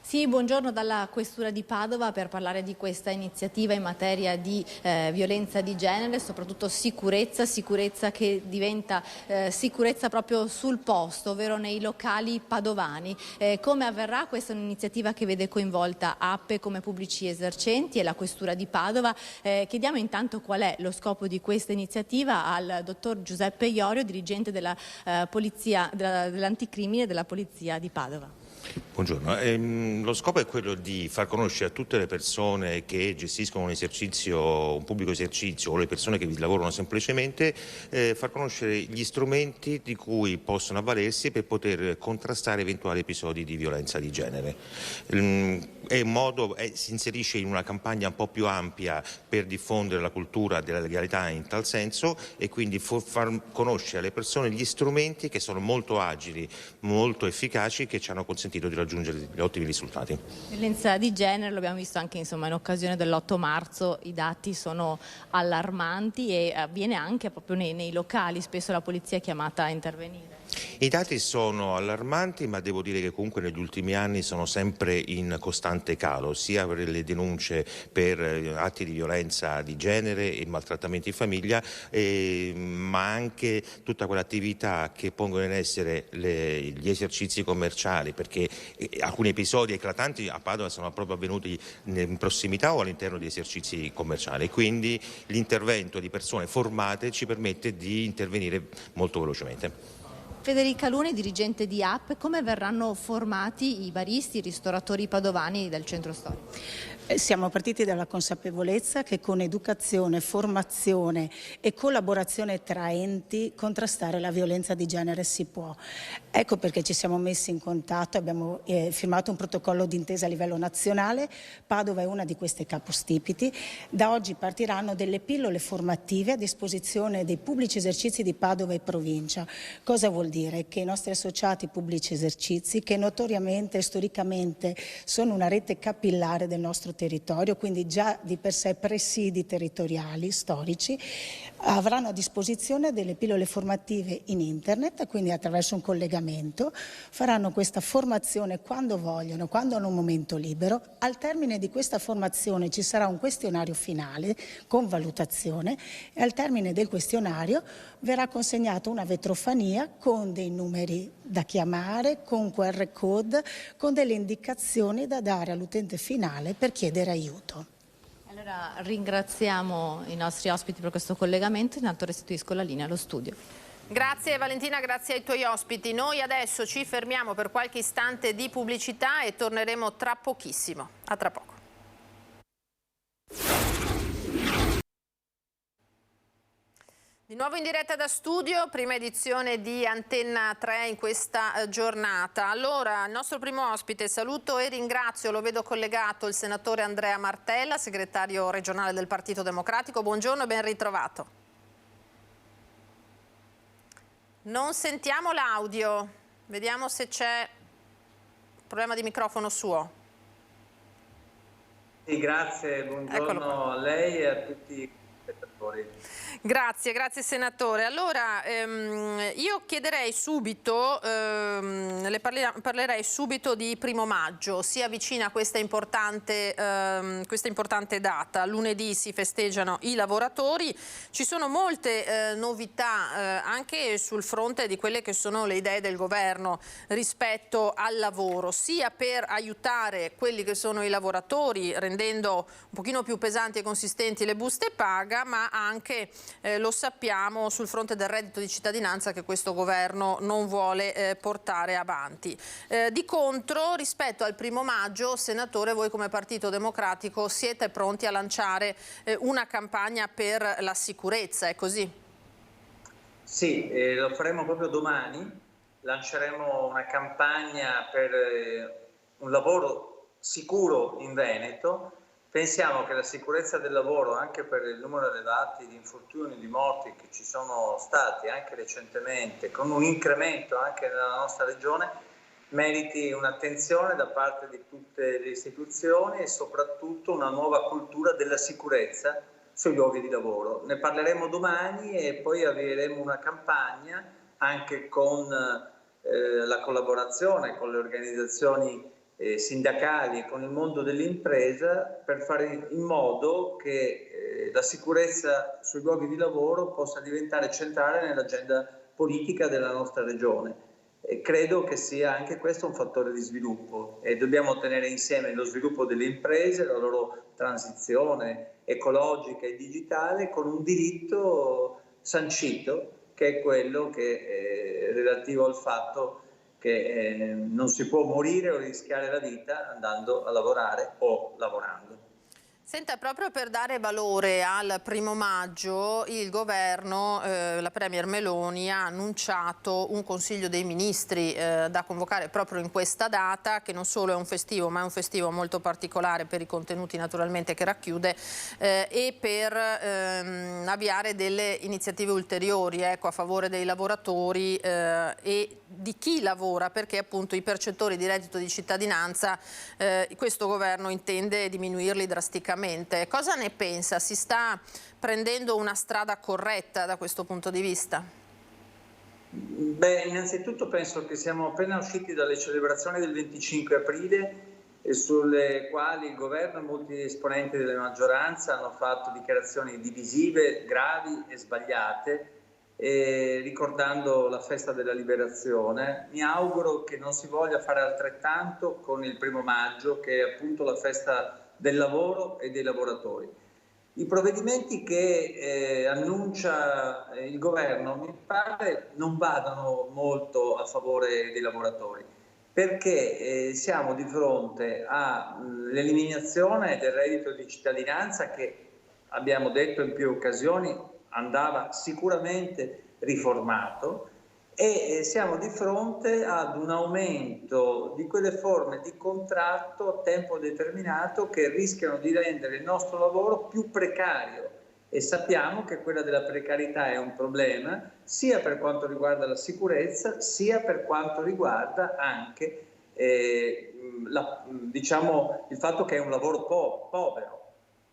Sì, buongiorno dalla Questura di Padova per parlare di questa iniziativa in materia di violenza di genere, soprattutto sicurezza che diventa sicurezza proprio sul posto, ovvero nei locali padovani. Come avverrà? Questa è un'iniziativa che vede coinvolta APPE come pubblici esercenti e la Questura di Padova. Chiediamo intanto qual è lo scopo di questa iniziativa al dottor Giuseppe Iorio, dirigente della Polizia dell'Anticrimine della Polizia di Padova. Buongiorno, lo scopo è quello di far conoscere a tutte le persone che gestiscono un pubblico esercizio o le persone che vi lavorano semplicemente, far conoscere gli strumenti di cui possono avvalersi per poter contrastare eventuali episodi di violenza di genere. Si inserisce in una campagna un po' più ampia per diffondere la cultura della legalità in tal senso e quindi far conoscere alle persone gli strumenti che sono molto agili, molto efficaci, che ci hanno consentito di raggiungere degli ottimi risultati. Violenza di genere, l'abbiamo visto anche in occasione dell'8 marzo, i dati sono allarmanti e avviene anche proprio nei locali, spesso la polizia è chiamata a intervenire. I dati sono allarmanti, ma devo dire che comunque negli ultimi anni sono sempre in costante calo, sia per le denunce per atti di violenza di genere e maltrattamenti in famiglia, ma anche tutta quell'attività che pongono in essere gli esercizi commerciali, perché alcuni episodi eclatanti a Padova sono proprio avvenuti in prossimità o all'interno di esercizi commerciali, quindi l'intervento di persone formate ci permette di intervenire molto velocemente. Federica Luni, dirigente di App, come verranno formati i baristi, i ristoratori padovani del centro storico? Siamo partiti dalla consapevolezza che con educazione, formazione e collaborazione tra enti contrastare la violenza di genere si può. Ecco perché ci siamo messi in contatto, abbiamo firmato un protocollo d'intesa a livello nazionale. Padova è una di queste capostipiti. Da oggi partiranno delle pillole formative a disposizione dei pubblici esercizi di Padova e provincia. Cosa vuol dire? Che i nostri associati pubblici esercizi, che notoriamente e storicamente sono una rete capillare del nostro territorio, quindi già di per sé presidi territoriali storici, avranno a disposizione delle pillole formative in internet, quindi attraverso un collegamento, faranno questa formazione quando vogliono, quando hanno un momento libero. Al termine di questa formazione ci sarà un questionario finale con valutazione e al termine del questionario verrà consegnata una vetrofania con dei numeri da chiamare, con QR code, con delle indicazioni da dare all'utente finale per chiedere aiuto. Allora ringraziamo i nostri ospiti per questo collegamento, intanto restituisco la linea allo studio. Grazie Valentina, grazie ai tuoi ospiti. Noi adesso ci fermiamo per qualche istante di pubblicità e torneremo tra pochissimo. A tra poco. Di nuovo in diretta da studio, prima edizione di Antenna 3 in questa giornata. Allora, il nostro primo ospite, saluto e ringrazio, lo vedo collegato, il senatore Andrea Martella, segretario regionale del Partito Democratico. Buongiorno e ben ritrovato. Non sentiamo l'audio, vediamo se c'è problema di microfono suo. Sì, grazie, buongiorno a lei e a tutti i spettatori. Grazie senatore. Allora io chiederei subito, parlerei subito di 1° maggio, si avvicina questa importante data, lunedì si festeggiano i lavoratori, ci sono molte novità anche sul fronte di quelle che sono le idee del governo rispetto al lavoro, sia per aiutare quelli che sono i lavoratori rendendo un pochino più pesanti e consistenti le buste paga, ma anche lo sappiamo sul fronte del reddito di cittadinanza che questo governo non vuole portare avanti. Di contro, rispetto al 1° maggio, senatore, voi come Partito Democratico siete pronti a lanciare una campagna per la sicurezza, è così? Sì, lo faremo proprio domani, lanceremo una campagna per un lavoro sicuro in Veneto. Pensiamo che la sicurezza del lavoro, anche per il numero elevato di infortuni, di morti che ci sono stati anche recentemente, con un incremento anche nella nostra regione, meriti un'attenzione da parte di tutte le istituzioni e soprattutto una nuova cultura della sicurezza sui luoghi di lavoro. Ne parleremo domani e poi avvieremo una campagna anche con la collaborazione con le organizzazioni sindacali e con il mondo dell'impresa per fare in modo che la sicurezza sui luoghi di lavoro possa diventare centrale nell'agenda politica della nostra regione. E credo che sia anche questo un fattore di sviluppo e dobbiamo tenere insieme lo sviluppo delle imprese, la loro transizione ecologica e digitale con un diritto sancito che è quello che relativo al fatto che non si può morire o rischiare la vita andando a lavorare o lavorando. Senta, proprio per dare valore al 1° maggio, il governo, la Premier Meloni, ha annunciato un Consiglio dei Ministri da convocare proprio in questa data, che non solo è un festivo, ma è un festivo molto particolare per i contenuti naturalmente che racchiude, e per avviare delle iniziative ulteriori, ecco, a favore dei lavoratori e di chi lavora, perché appunto i percettori di reddito di cittadinanza questo governo intende diminuirli drasticamente. Cosa ne pensa? Si sta prendendo una strada corretta da questo punto di vista? Beh, innanzitutto penso che siamo appena usciti dalle celebrazioni del 25 aprile sulle quali il governo e molti esponenti della maggioranza hanno fatto dichiarazioni divisive, gravi e sbagliate, ricordando la festa della liberazione. Mi auguro che non si voglia fare altrettanto con il 1° maggio, che è appunto la festa del lavoro e dei lavoratori. I provvedimenti che annuncia il governo mi pare non vadano molto a favore dei lavoratori, perché siamo di fronte all'eliminazione del reddito di cittadinanza, che abbiamo detto in più occasioni andava sicuramente riformato, e siamo di fronte ad un aumento di quelle forme di contratto a tempo determinato che rischiano di rendere il nostro lavoro più precario, e sappiamo che quella della precarietà è un problema sia per quanto riguarda la sicurezza, sia per quanto riguarda anche diciamo, il fatto che è un lavoro povero.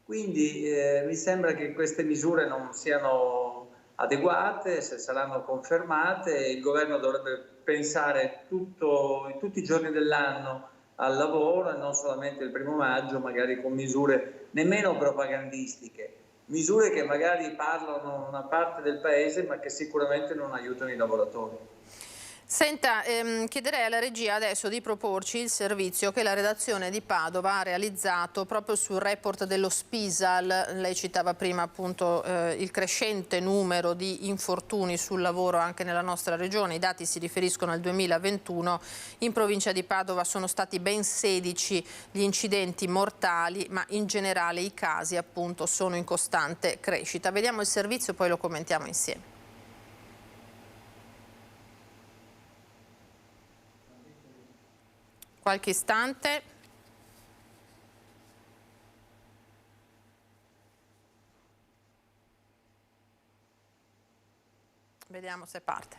Quindi mi sembra che queste misure non siano adeguate. Se saranno confermate, il governo dovrebbe pensare tutti i giorni dell'anno al lavoro e non solamente il 1° maggio, magari con misure nemmeno propagandistiche, misure che magari parlano una parte del paese ma che sicuramente non aiutano i lavoratori. Senta, chiederei alla regia adesso di proporci il servizio che la redazione di Padova ha realizzato proprio sul report dello Spisal. Lei citava prima appunto il crescente numero di infortuni sul lavoro anche nella nostra regione. I dati si riferiscono al 2021. In provincia di Padova sono stati ben 16 gli incidenti mortali, ma in generale i casi appunto sono in costante crescita. Vediamo il servizio e poi lo commentiamo insieme. Qualche istante. Vediamo se parte.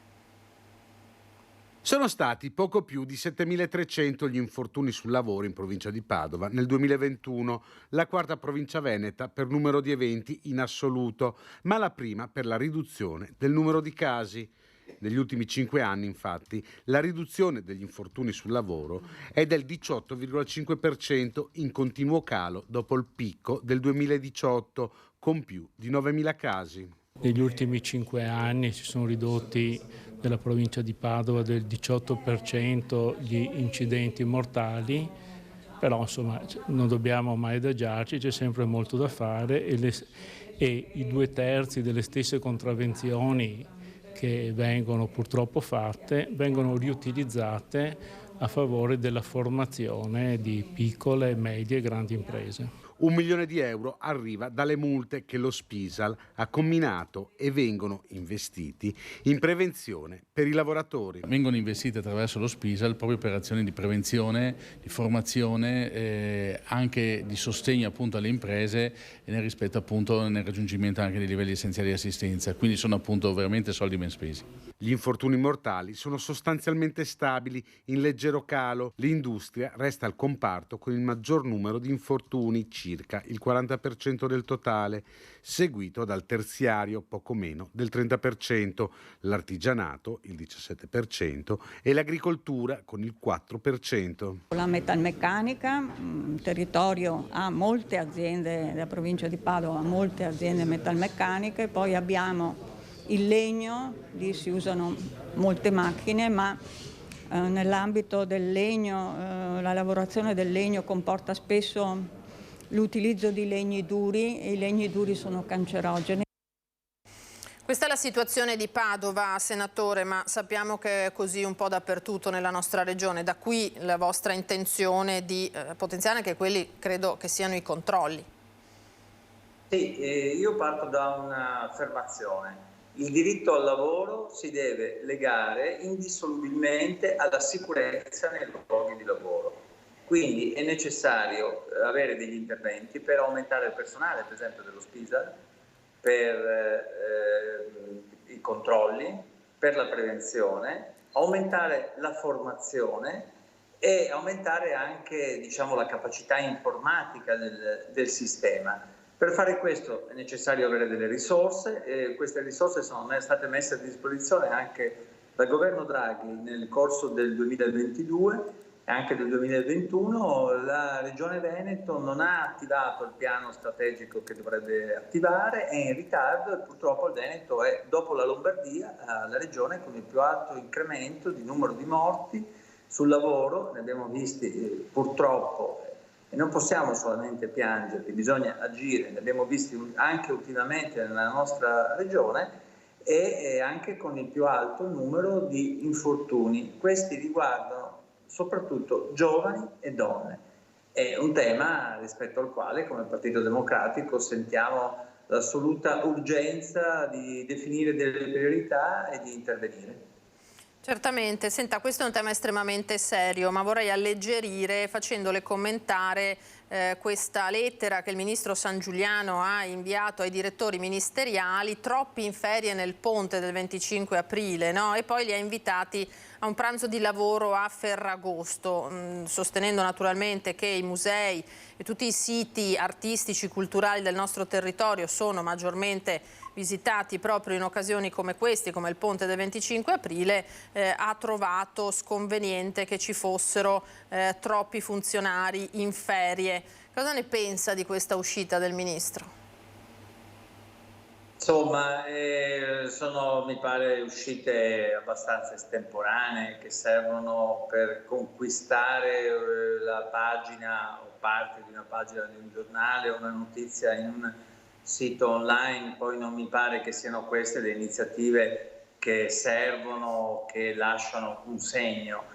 Sono stati poco più di 7.300 gli infortuni sul lavoro in provincia di Padova nel 2021, la 4ª provincia veneta per numero di eventi in assoluto, ma la prima per la riduzione del numero di casi. Negli ultimi 5 anni, infatti, la riduzione degli infortuni sul lavoro è del 18,5%, in continuo calo dopo il picco del 2018, con più di 9.000 casi. Negli ultimi 5 anni si sono ridotti nella provincia di Padova del 18% gli incidenti mortali, però insomma non dobbiamo mai adagiarci, c'è sempre molto da fare e i 2/3 delle stesse contravvenzioni che vengono purtroppo fatte vengono riutilizzate a favore della formazione di piccole, medie e grandi imprese. 1 milione di euro arriva dalle multe che lo Spisal ha comminato e vengono investiti in prevenzione per i lavoratori. Vengono investiti attraverso lo Spisal proprio per azioni di prevenzione, di formazione, anche di sostegno appunto alle imprese e nel rispetto appunto nel raggiungimento anche dei livelli essenziali di assistenza. Quindi sono appunto veramente soldi ben spesi. Gli infortuni mortali sono sostanzialmente stabili, in leggero calo. L'industria resta il comparto con il maggior numero di infortuni, circa il 40% del totale, seguito dal terziario poco meno del 30%, l'artigianato il 17% e l'agricoltura con il 4%. La metalmeccanica, il territorio ha molte aziende, la provincia di Padova ha molte aziende metalmeccaniche, poi abbiamo il legno, lì si usano molte macchine, ma nell'ambito del legno, la lavorazione del legno comporta spesso l'utilizzo di legni duri e i legni duri sono cancerogeni. Questa è la situazione di Padova, senatore, ma sappiamo che è così un po' dappertutto nella nostra regione. Da qui la vostra intenzione di potenziare anche quelli, credo che siano i controlli. Sì, io parto da un'affermazione. Il diritto al lavoro si deve legare indissolubilmente alla sicurezza nei luoghi di lavoro. Quindi è necessario avere degli interventi per aumentare il personale, per esempio dello SPISAL, per i controlli, per la prevenzione, aumentare la formazione e aumentare anche, diciamo, la capacità informatica del sistema. Per fare questo è necessario avere delle risorse e queste risorse sono state messe a disposizione anche dal governo Draghi nel corso del 2022 e anche del 2021. La Regione Veneto non ha attivato il piano strategico che dovrebbe attivare, è in ritardo e purtroppo il Veneto è, dopo la Lombardia, la regione con il più alto incremento di numero di morti sul lavoro. Ne abbiamo visti purtroppo e non possiamo solamente piangere, bisogna agire, ne abbiamo visti anche ultimamente nella nostra regione e anche con il più alto numero di infortuni. Questi riguardano soprattutto giovani e donne. È un tema rispetto al quale come Partito Democratico sentiamo l'assoluta urgenza di definire delle priorità e di intervenire. Certamente, senta, questo è un tema estremamente serio, ma vorrei alleggerire facendole commentare questa lettera che il ministro Sangiuliano ha inviato ai direttori ministeriali, troppi in ferie nel ponte del 25 aprile, no? E poi li ha invitati a un pranzo di lavoro a Ferragosto, sostenendo naturalmente che i musei e tutti i siti artistici, culturali del nostro territorio sono maggiormente visitati proprio in occasioni come questi, come il ponte del 25 aprile, ha trovato sconveniente che ci fossero troppi funzionari in ferie. Cosa ne pensa di questa uscita del ministro? Insomma, sono, mi pare, uscite abbastanza estemporanee che servono per conquistare la pagina o parte di una pagina di un giornale o una notizia in un sito online. Poi non mi pare che siano queste le iniziative che servono, che lasciano un segno.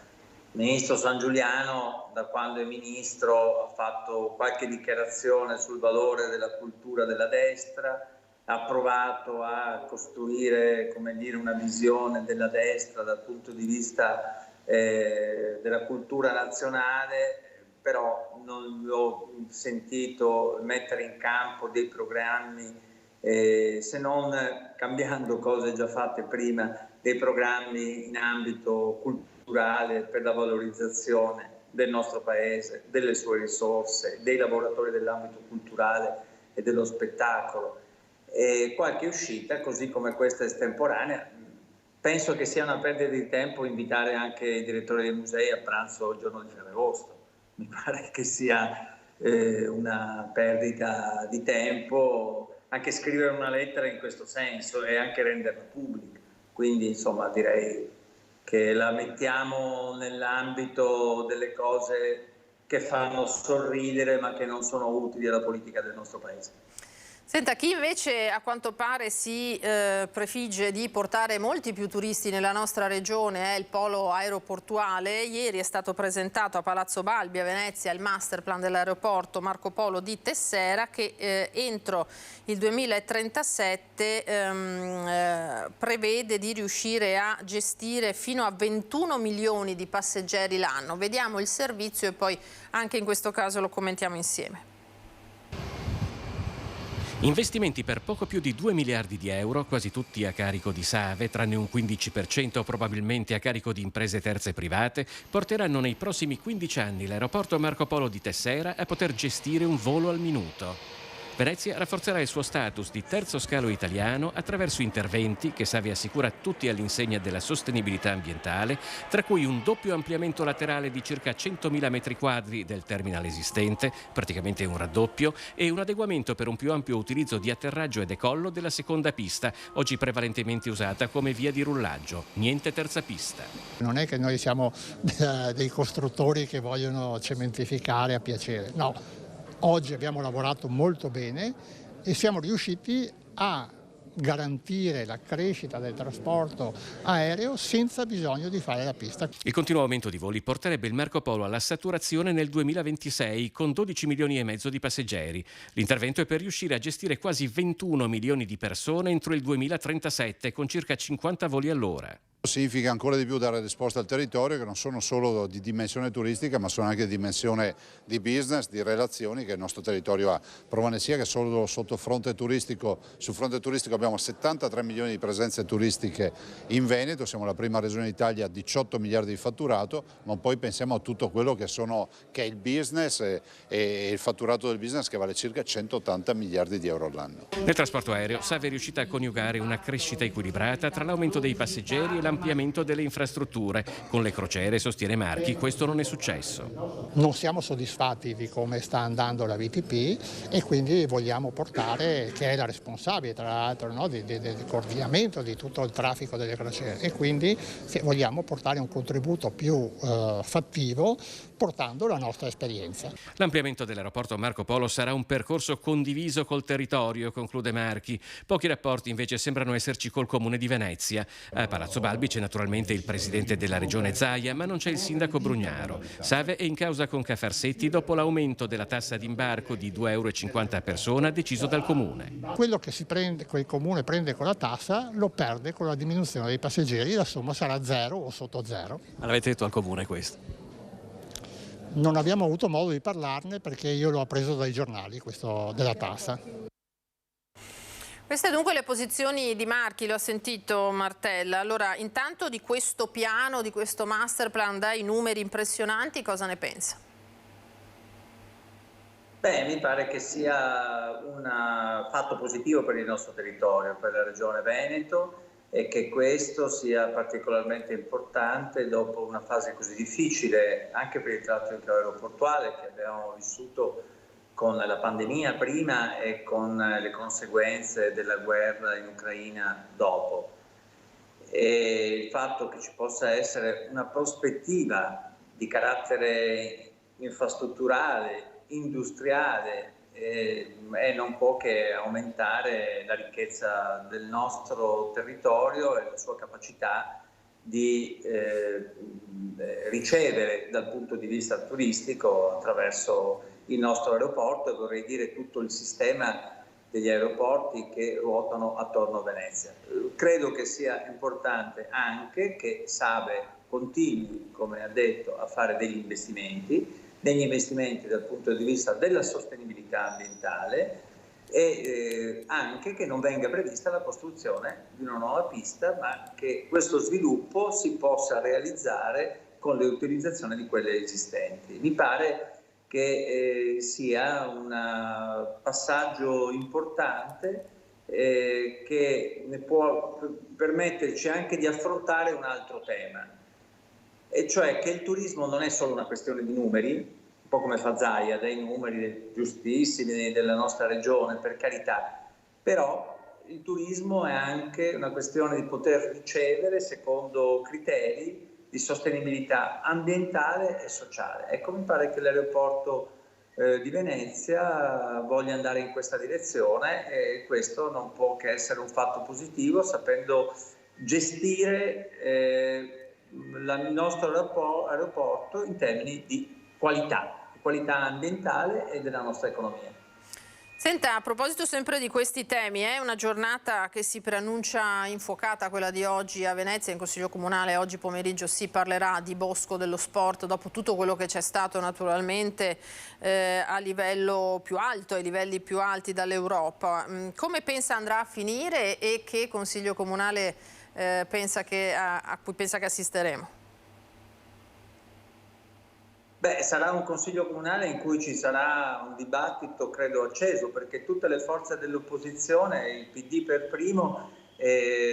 Il ministro Sangiuliano, da quando è ministro, ha fatto qualche dichiarazione sul valore della cultura della destra, ha provato a costruire, come dire, una visione della destra dal punto di vista della cultura nazionale, però non l'ho sentito mettere in campo dei programmi, se non cambiando cose già fatte prima, dei programmi in ambito culturale per la valorizzazione del nostro paese, delle sue risorse, dei lavoratori dell'ambito culturale e dello spettacolo. E qualche uscita, così come questa estemporanea, penso che sia una perdita di tempo invitare anche i direttori dei musei a pranzo il giorno di Ferragosto. Mi pare che sia una perdita di tempo anche scrivere una lettera in questo senso e anche renderla pubblica. Quindi insomma direi che la mettiamo nell'ambito delle cose che fanno sorridere ma che non sono utili alla politica del nostro paese. Senta, chi invece a quanto pare si prefigge di portare molti più turisti nella nostra regione è il polo aeroportuale. Ieri è stato presentato a Palazzo Balbi a Venezia il master plan dell'aeroporto Marco Polo di Tessera che entro il 2037 prevede di riuscire a gestire fino a 21 milioni di passeggeri l'anno. Vediamo il servizio e poi anche in questo caso lo commentiamo insieme. Investimenti per poco più di 2 miliardi di euro, quasi tutti a carico di SAVE, tranne un 15% probabilmente a carico di imprese terze private, porteranno nei prossimi 15 anni l'aeroporto Marco Polo di Tessera a poter gestire un volo al minuto. Venezia rafforzerà il suo status di terzo scalo italiano attraverso interventi che SAVE assicura tutti all'insegna della sostenibilità ambientale, tra cui un doppio ampliamento laterale di circa 100.000 metri quadri del terminal esistente, praticamente un raddoppio, e un adeguamento per un più ampio utilizzo di atterraggio e decollo della seconda pista, oggi prevalentemente usata come via di rullaggio. Niente terza pista. Non è che noi siamo dei costruttori che vogliono cementificare a piacere, no. Oggi abbiamo lavorato molto bene e siamo riusciti a garantire la crescita del trasporto aereo senza bisogno di fare la pista. Il continuo aumento di voli porterebbe il Marco Polo alla saturazione nel 2026 con 12 milioni e mezzo di passeggeri. L'intervento è per riuscire a gestire quasi 21 milioni di persone entro il 2037 con circa 50 voli all'ora. Significa ancora di più dare risposta al territorio, che non sono solo di dimensione turistica ma sono anche di dimensione di business, di relazioni che il nostro territorio ha. Prova ne sia che solo sotto fronte turistico, sul fronte turistico abbiamo 73 milioni di presenze turistiche in Veneto, siamo la prima regione d'Italia, 18 miliardi di fatturato, ma poi pensiamo a tutto quello che è il business e il fatturato del business che vale circa 180 miliardi di euro all'anno. Nel trasporto aereo Save è riuscita a coniugare una crescita equilibrata tra l'aumento dei passeggeri e l'ampliamento delle infrastrutture. Con le crociere, sostiene Marchi, questo non è successo. Non siamo soddisfatti di come sta andando la VTP e quindi vogliamo portare, che è la responsabile tra l'altro, no, del coordinamento di tutto il traffico delle crociere, e quindi vogliamo portare un contributo più fattivo portando la nostra esperienza. L'ampliamento dell'aeroporto Marco Polo sarà un percorso condiviso col territorio, conclude Marchi. Pochi rapporti invece sembrano esserci col Comune di Venezia. A Palazzo Balbi c'è naturalmente il presidente della regione Zaia, ma non c'è il sindaco Brugnaro. Save è in causa con Cafarsetti dopo l'aumento della tassa d'imbarco di 2,50 € a persona deciso dal Comune. Quello che il Comune prende con la tassa lo perde con la diminuzione dei passeggeri, la somma sarà zero o sotto zero. Ma l'avete detto al Comune questo? Non abbiamo avuto modo di parlarne perché io l'ho preso dai giornali, questo della tassa. Queste dunque le posizioni di Marchi, lo ha sentito Martella. Allora, intanto di questo piano, di questo master plan dai numeri impressionanti, cosa ne pensa? Beh, mi pare che sia un fatto positivo per il nostro territorio, per la regione Veneto, e che questo sia particolarmente importante dopo una fase così difficile anche per il traffico aeroportuale che abbiamo vissuto con la pandemia prima e con le conseguenze della guerra in Ucraina dopo. E il fatto che ci possa essere una prospettiva di carattere infrastrutturale, industriale, e non può che aumentare la ricchezza del nostro territorio e la sua capacità di ricevere dal punto di vista turistico attraverso il nostro aeroporto, e vorrei dire tutto il sistema degli aeroporti che ruotano attorno a Venezia. Credo che sia importante anche che Save continui, come ha detto, a fare degli investimenti dal punto di vista della sostenibilità ambientale e anche che non venga prevista la costruzione di una nuova pista, ma che questo sviluppo si possa realizzare con l'utilizzazione di quelle esistenti. Mi pare che sia un passaggio importante che può permetterci anche di affrontare un altro tema, e cioè che il turismo non è solo una questione di numeri, un po' come fa Zaia, dei numeri giustissimi della nostra regione, per carità, però il turismo è anche una questione di poter ricevere secondo criteri di sostenibilità ambientale e sociale. Ecco, mi pare che l'aeroporto di Venezia voglia andare in questa direzione, e questo non può che essere un fatto positivo, sapendo gestire il nostro aeroporto in termini di qualità ambientale e della nostra economia. Senta, a proposito sempre di questi temi, è una giornata che si preannuncia infuocata, quella di oggi a Venezia. In Consiglio Comunale oggi pomeriggio si parlerà di Bosco dello Sport, dopo tutto quello che c'è stato naturalmente a livello più alto, ai livelli più alti dall'Europa. Come pensa andrà a finire e che Consiglio Comunale a cui pensa che assisteremo? Beh, sarà un Consiglio Comunale in cui ci sarà un dibattito, credo, acceso, perché tutte le forze dell'opposizione, il PD per primo,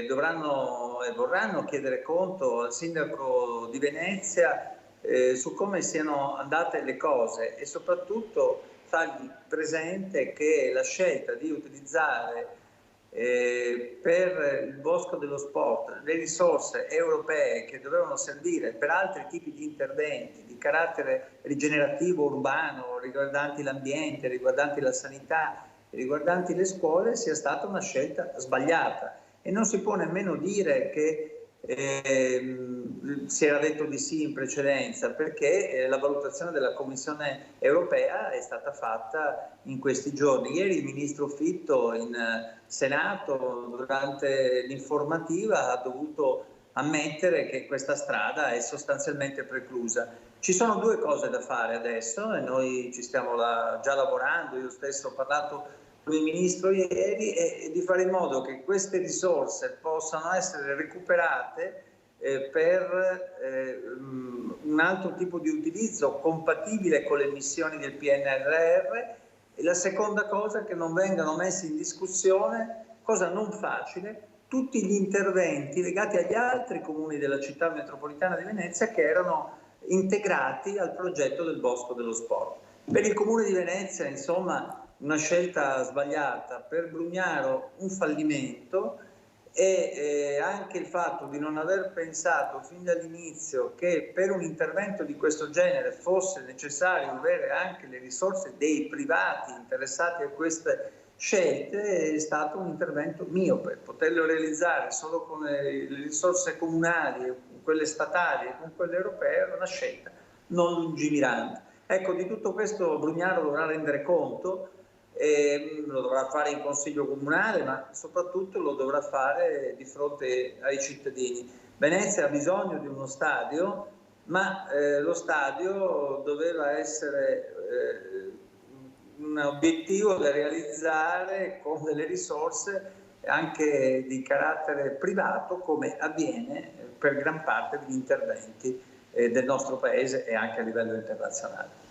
dovranno e vorranno chiedere conto al sindaco di Venezia su come siano andate le cose, e soprattutto fargli presente che la scelta di utilizzare per il Bosco dello Sport le risorse europee che dovevano servire per altri tipi di interventi di carattere rigenerativo urbano, riguardanti l'ambiente, riguardanti la sanità riguardanti le scuole sia stata una scelta sbagliata, e non si può nemmeno dire che si era detto di sì in precedenza, perché la valutazione della Commissione europea è stata fatta in questi giorni. Ieri il ministro Fitto in Senato durante l'informativa ha dovuto ammettere che questa strada è sostanzialmente preclusa. Ci sono due cose da fare adesso e noi ci stiamo già lavorando. Io stesso ho parlato con il Ministro ieri, e di fare in modo che queste risorse possano essere recuperate per un altro tipo di utilizzo compatibile con le missioni del PNRR. E la seconda cosa è che non vengano messi in discussione, cosa non facile, tutti gli interventi legati agli altri comuni della città metropolitana di Venezia che erano integrati al progetto del Bosco dello Sport. Per il Comune di Venezia, insomma, una scelta sbagliata, per Brugnaro un fallimento, e anche il fatto di non aver pensato fin dall'inizio che per un intervento di questo genere fosse necessario avere anche le risorse dei privati interessati a queste scelte è stato un intervento miope. Poterlo realizzare solo con le risorse comunali, quelle statali e con quelle europee era una scelta non lungimirante. Ecco, di tutto questo Brugnaro dovrà rendere conto, lo dovrà fare in Consiglio Comunale, ma soprattutto lo dovrà fare di fronte ai cittadini. Venezia ha bisogno di uno stadio, ma lo stadio doveva essere un obiettivo da realizzare con delle risorse anche di carattere privato, come avviene per gran parte degli interventi del nostro Paese e anche a livello internazionale.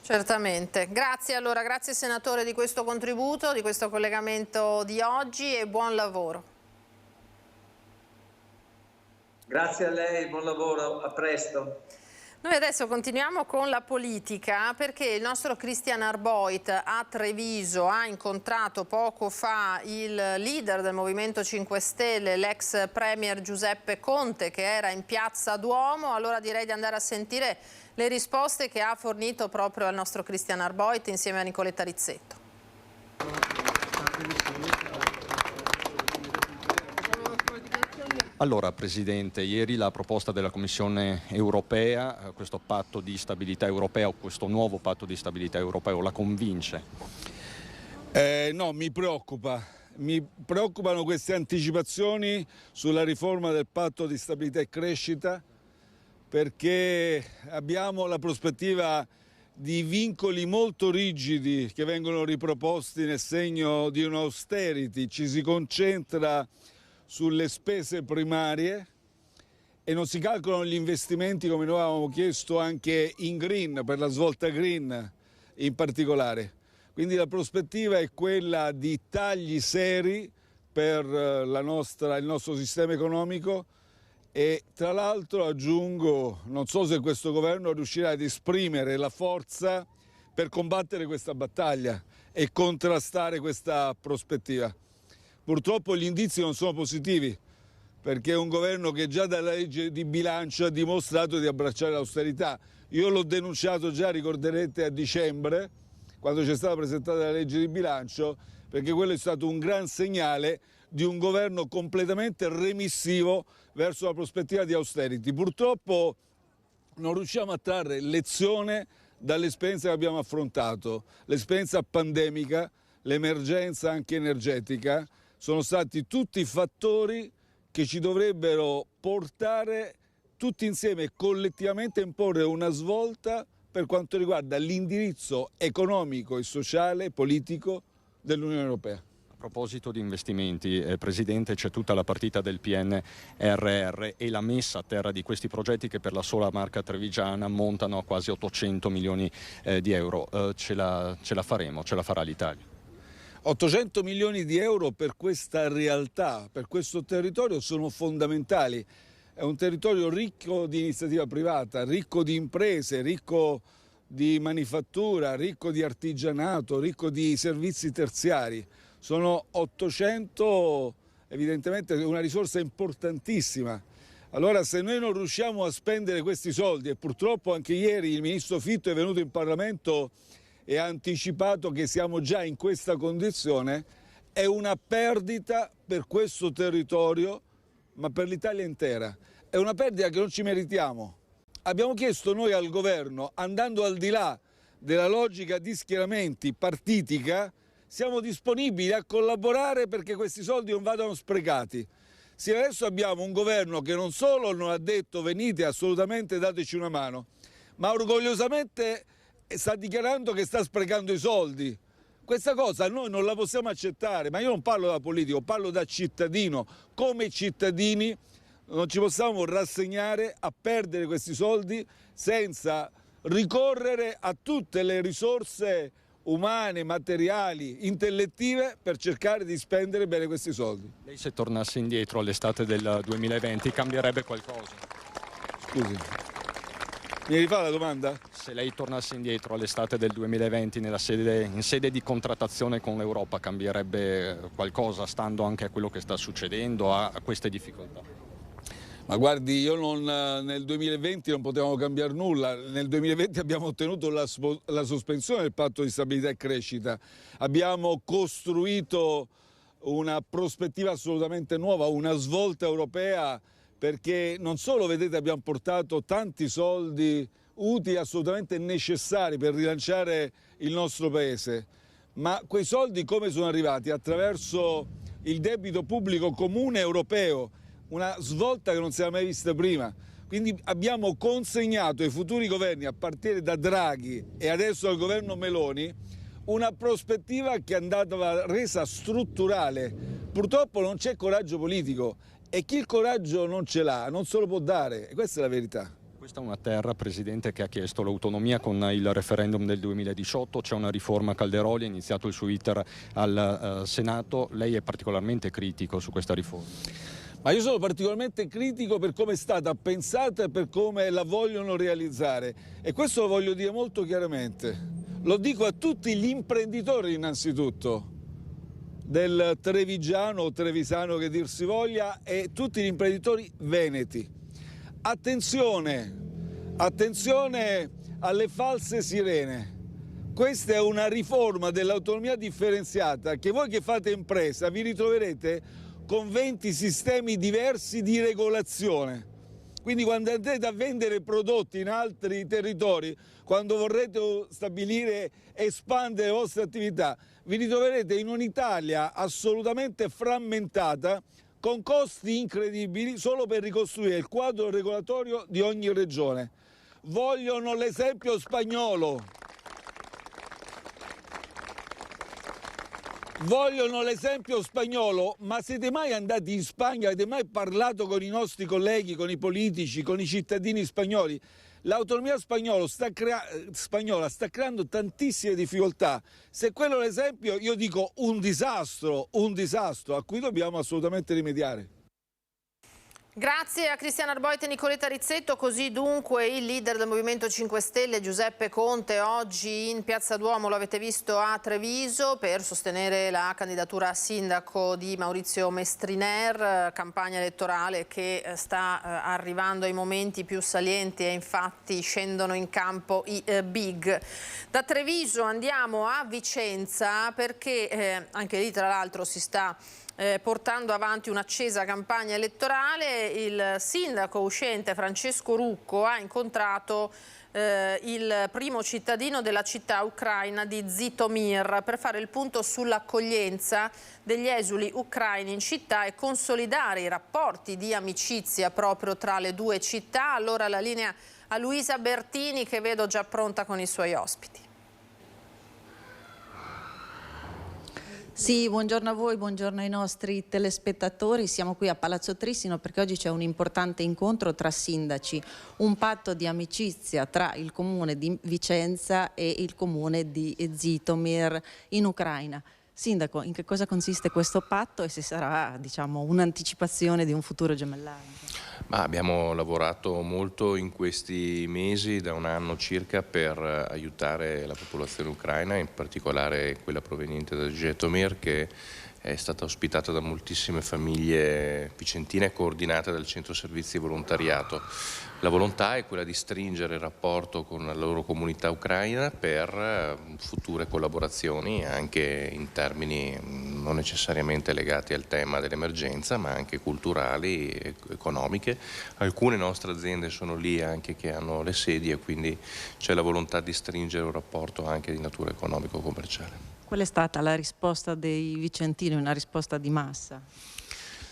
Certamente. Grazie allora, grazie Senatore di questo contributo, di questo collegamento di oggi, e buon lavoro. Grazie a lei, buon lavoro, a presto. Noi adesso continuiamo con la politica, perché il nostro Christian Arboit a Treviso ha incontrato poco fa il leader del Movimento 5 Stelle, l'ex premier Giuseppe Conte, che era in piazza Duomo. Allora direi di andare a sentire le risposte che ha fornito proprio al nostro Christian Arboit insieme a Nicoletta Rizzetto. Allora, Presidente, ieri la proposta della Commissione europea, questo patto di stabilità europea o questo nuovo patto di stabilità europeo, la convince? No, mi preoccupa. Mi preoccupano queste anticipazioni sulla riforma del patto di stabilità e crescita, perché abbiamo la prospettiva di vincoli molto rigidi che vengono riproposti nel segno di un'austerity. Ci si concentra sulle spese primarie e non si calcolano gli investimenti, come noi avevamo chiesto anche in green, per la svolta green in particolare. Quindi la prospettiva è quella di tagli seri per il nostro sistema economico, e tra l'altro aggiungo, non so se questo governo riuscirà ad esprimere la forza per combattere questa battaglia e contrastare questa prospettiva. Purtroppo gli indizi non sono positivi, perché è un governo che già dalla legge di bilancio ha dimostrato di abbracciare l'austerità. Io l'ho denunciato già, ricorderete, a dicembre, quando c'è stata presentata la legge di bilancio, perché quello è stato un gran segnale di un governo completamente remissivo verso la prospettiva di austerity. Purtroppo non riusciamo a trarre lezione dall'esperienza che abbiamo affrontato, l'esperienza pandemica, l'emergenza anche energetica. Sono stati tutti fattori che ci dovrebbero portare tutti insieme e collettivamente a imporre una svolta per quanto riguarda l'indirizzo economico e sociale e politico dell'Unione Europea. A proposito di investimenti, Presidente, c'è tutta la partita del PNRR e la messa a terra di questi progetti che per la sola marca trevigiana montano a quasi 800 milioni di euro. Ce la faremo, ce la farà l'Italia? 800 milioni di euro per questa realtà, per questo territorio sono fondamentali. È un territorio ricco di iniziativa privata, ricco di imprese, ricco di manifattura, ricco di artigianato, ricco di servizi terziari. Sono 800, evidentemente una risorsa importantissima. Allora, se noi non riusciamo a spendere questi soldi, e purtroppo anche ieri il ministro Fitto è venuto in Parlamento e ha anticipato che siamo già in questa condizione, è una perdita per questo territorio, ma per l'Italia intera. È una perdita che non ci meritiamo. Abbiamo chiesto noi al governo, andando al di là della logica di schieramenti partitica, siamo disponibili a collaborare perché questi soldi non vadano sprecati. Se adesso abbiamo un governo che non solo non ha detto venite assolutamente dateci una mano, ma orgogliosamente sta dichiarando che sta sprecando i soldi. Questa cosa noi non la possiamo accettare, ma io non parlo da politico, parlo da cittadino. Come cittadini non ci possiamo rassegnare a perdere questi soldi senza ricorrere a tutte le risorse umane, materiali, intellettive per cercare di spendere bene questi soldi. Lei se tornasse indietro all'estate del 2020 cambierebbe qualcosa? Scusi, mi rifà la domanda? Se lei tornasse indietro all'estate del 2020 in sede di contrattazione con l'Europa cambierebbe qualcosa, stando anche a quello che sta succedendo, a queste difficoltà? Ma guardi, io nel 2020 non potevamo cambiare nulla. Nel 2020 abbiamo ottenuto la sospensione del patto di stabilità e crescita. Abbiamo costruito una prospettiva assolutamente nuova, una svolta europea, perché non solo, vedete, abbiamo portato tanti soldi utili, assolutamente necessari per rilanciare il nostro Paese, ma quei soldi come sono arrivati? Attraverso il debito pubblico comune europeo, una svolta che non si era mai vista prima. Quindi abbiamo consegnato ai futuri governi, a partire da Draghi e adesso al governo Meloni, una prospettiva che è andata resa strutturale. Purtroppo non c'è coraggio politico e chi il coraggio non ce l'ha non se lo può dare, e questa è la verità. Questa è una terra, Presidente, che ha chiesto l'autonomia con il referendum del 2018, c'è una riforma Calderoli, è iniziato il suo iter al Senato, lei è particolarmente critico su questa riforma? Ma io sono particolarmente critico per come è stata pensata e per come la vogliono realizzare, e questo lo voglio dire molto chiaramente. Lo dico a tutti gli imprenditori innanzitutto, del trevigiano o trevisano che dir si voglia, e tutti gli imprenditori veneti. Attenzione, attenzione alle false sirene. Questa è una riforma dell'autonomia differenziata che voi che fate impresa vi ritroverete con 20 sistemi diversi di regolazione. Quindi quando andrete a vendere prodotti in altri territori, quando vorrete stabilire, espandere le vostre attività, vi ritroverete in un'Italia assolutamente frammentata, con costi incredibili solo per ricostruire il quadro regolatorio di ogni regione. Vogliono l'esempio spagnolo. Vogliono l'esempio spagnolo, ma siete mai andati in Spagna? Avete mai parlato con i nostri colleghi, con i politici, con i cittadini spagnoli? L'autonomia spagnola sta creando tantissime difficoltà. Se quello è l'esempio, io dico un disastro a cui dobbiamo assolutamente rimediare. Grazie a Cristiano Arboit e Nicoletta Rizzetto. Così dunque il leader del Movimento 5 Stelle, Giuseppe Conte, oggi in Piazza Duomo, lo avete visto, a Treviso per sostenere la candidatura a sindaco di Maurizio Mestriner, campagna elettorale che sta arrivando ai momenti più salienti e infatti scendono in campo i big. Da Treviso andiamo a Vicenza perché anche lì tra l'altro si sta portando avanti un'accesa campagna elettorale. Il sindaco uscente Francesco Rucco ha incontrato il primo cittadino della città ucraina di Zhytomyr per fare il punto sull'accoglienza degli esuli ucraini in città e consolidare i rapporti di amicizia proprio tra le due città. Allora la linea a Luisa Bertini, che vedo già pronta con i suoi ospiti. Sì, buongiorno a voi, buongiorno ai nostri telespettatori. Siamo qui a Palazzo Trissino perché oggi c'è un importante incontro tra sindaci, un patto di amicizia tra il comune di Vicenza e il comune di Zhytomyr in Ucraina. Sindaco, in che cosa consiste questo patto e se sarà, diciamo, un'anticipazione di un futuro gemellaggio? Ma abbiamo lavorato molto in questi mesi, da un anno circa, per aiutare la popolazione ucraina, in particolare quella proveniente da Zhytomyr, che è stata ospitata da moltissime famiglie vicentine coordinate dal Centro Servizi Volontariato. La volontà è quella di stringere il rapporto con la loro comunità ucraina per future collaborazioni, anche in termini non necessariamente legati al tema dell'emergenza, ma anche culturali e economiche. Alcune nostre aziende sono lì anche che hanno le sedi e quindi c'è la volontà di stringere un rapporto anche di natura economico-commerciale. Qual è stata la risposta dei vicentini, una risposta di massa?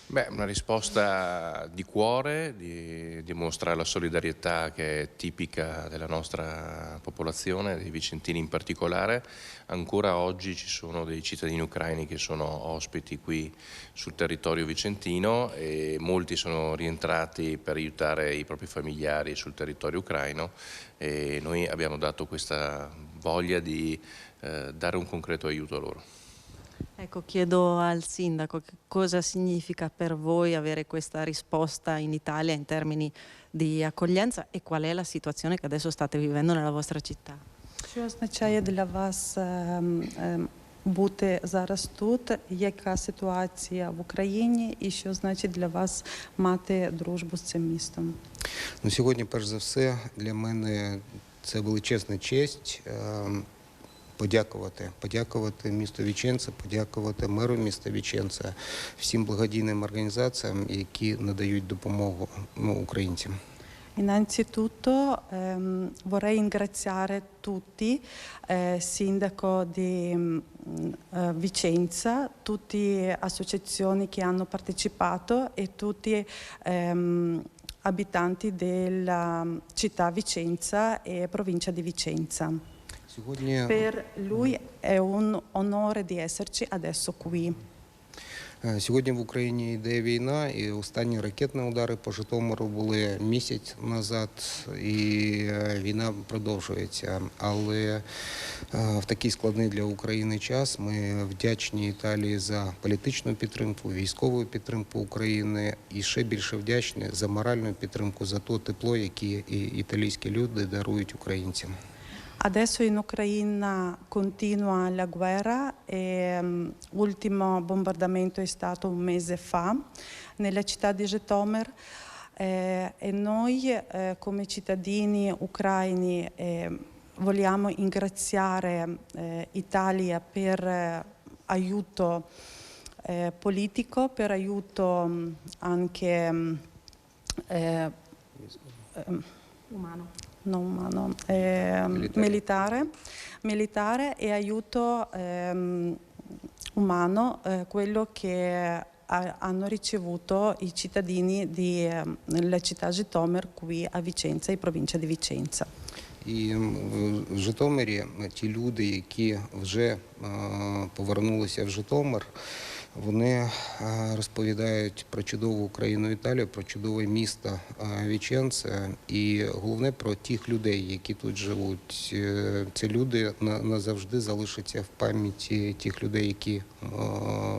Beh, una risposta di cuore, di dimostrare la solidarietà che è tipica della nostra popolazione, dei vicentini in particolare. Ancora oggi ci sono dei cittadini ucraini che sono ospiti qui sul territorio vicentino e molti sono rientrati per aiutare i propri familiari sul territorio ucraino e noi abbiamo dato questa voglia di dare un concreto aiuto a loro. Ecco, chiedo al sindaco che cosa significa per voi avere questa risposta in Italia in termini di accoglienza e qual è la situazione che adesso state vivendo nella vostra città. Що означає для вас бути зараз тут? Яка ситуація в Україні і що значить для вас мати дружбу з цим містом? Ну, сьогодні, перш за все, для мене це величезна честь подякувати місту Віченце, подякувати меру міста Віченце, всім благодійним організаціям, які надають допомогу українцям. Innanzitutto vorrei ringraziare tutti, sindaco di Vicenza, tutte le associazioni che hanno partecipato e tutti abitanti della città Vicenza e provincia di Vicenza. Per lui è un onore di esserci adesso qui. Сьогодні в Україні йде війна, і останні ракетні удари по Житомиру були місяць назад, і війна продовжується. Але в такий складний для України час ми вдячні Італії за політичну підтримку, військову підтримку України і ще більше вдячні за моральну підтримку, за те тепло, яке італійські люди дарують українцям. Adesso in Ucraina continua la guerra e l'ultimo bombardamento è stato un mese fa nella città di Žitomer e noi come cittadini ucraini vogliamo ringraziare Italia per aiuto politico, per aiuto anche militare e aiuto umano, quello che hanno ricevuto i cittadini della città Žitomer qui a Vicenza, in provincia di Vicenza. І в Житомирі ті люди, які вже повернулися в Житомир, вони розповідають про чудову Україну, Італію, про чудове місто Віченце і головне про тих людей, які тут живуть. Ці люди назавжди залишаться в пам'яті тих людей, які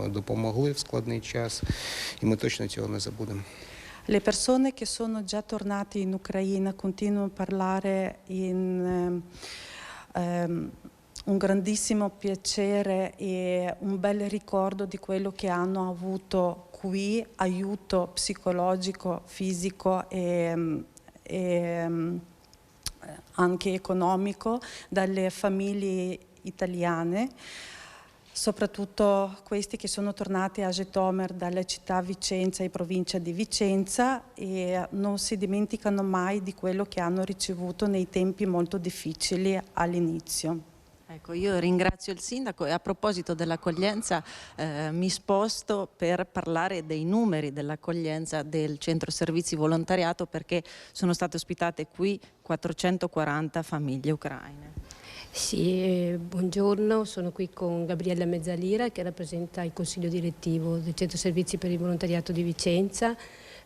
допомогли в складний час, і ми точно цього не забудемо. Le persone che sono già tornate in Ucraina continuano a parlare in un grandissimo piacere e un bel ricordo di quello che hanno avuto qui, aiuto psicologico, fisico e anche economico dalle famiglie italiane. Soprattutto questi che sono tornati a Žitomer dalla città Vicenza e provincia di Vicenza e non si dimenticano mai di quello che hanno ricevuto nei tempi molto difficili all'inizio. Ecco, io ringrazio il sindaco e a proposito dell'accoglienza mi sposto per parlare dei numeri dell'accoglienza del Centro Servizi Volontariato perché sono state ospitate qui 440 famiglie ucraine. Sì, buongiorno, sono qui con Gabriella Mezzalira che rappresenta il consiglio direttivo del Centro Servizi per il Volontariato di Vicenza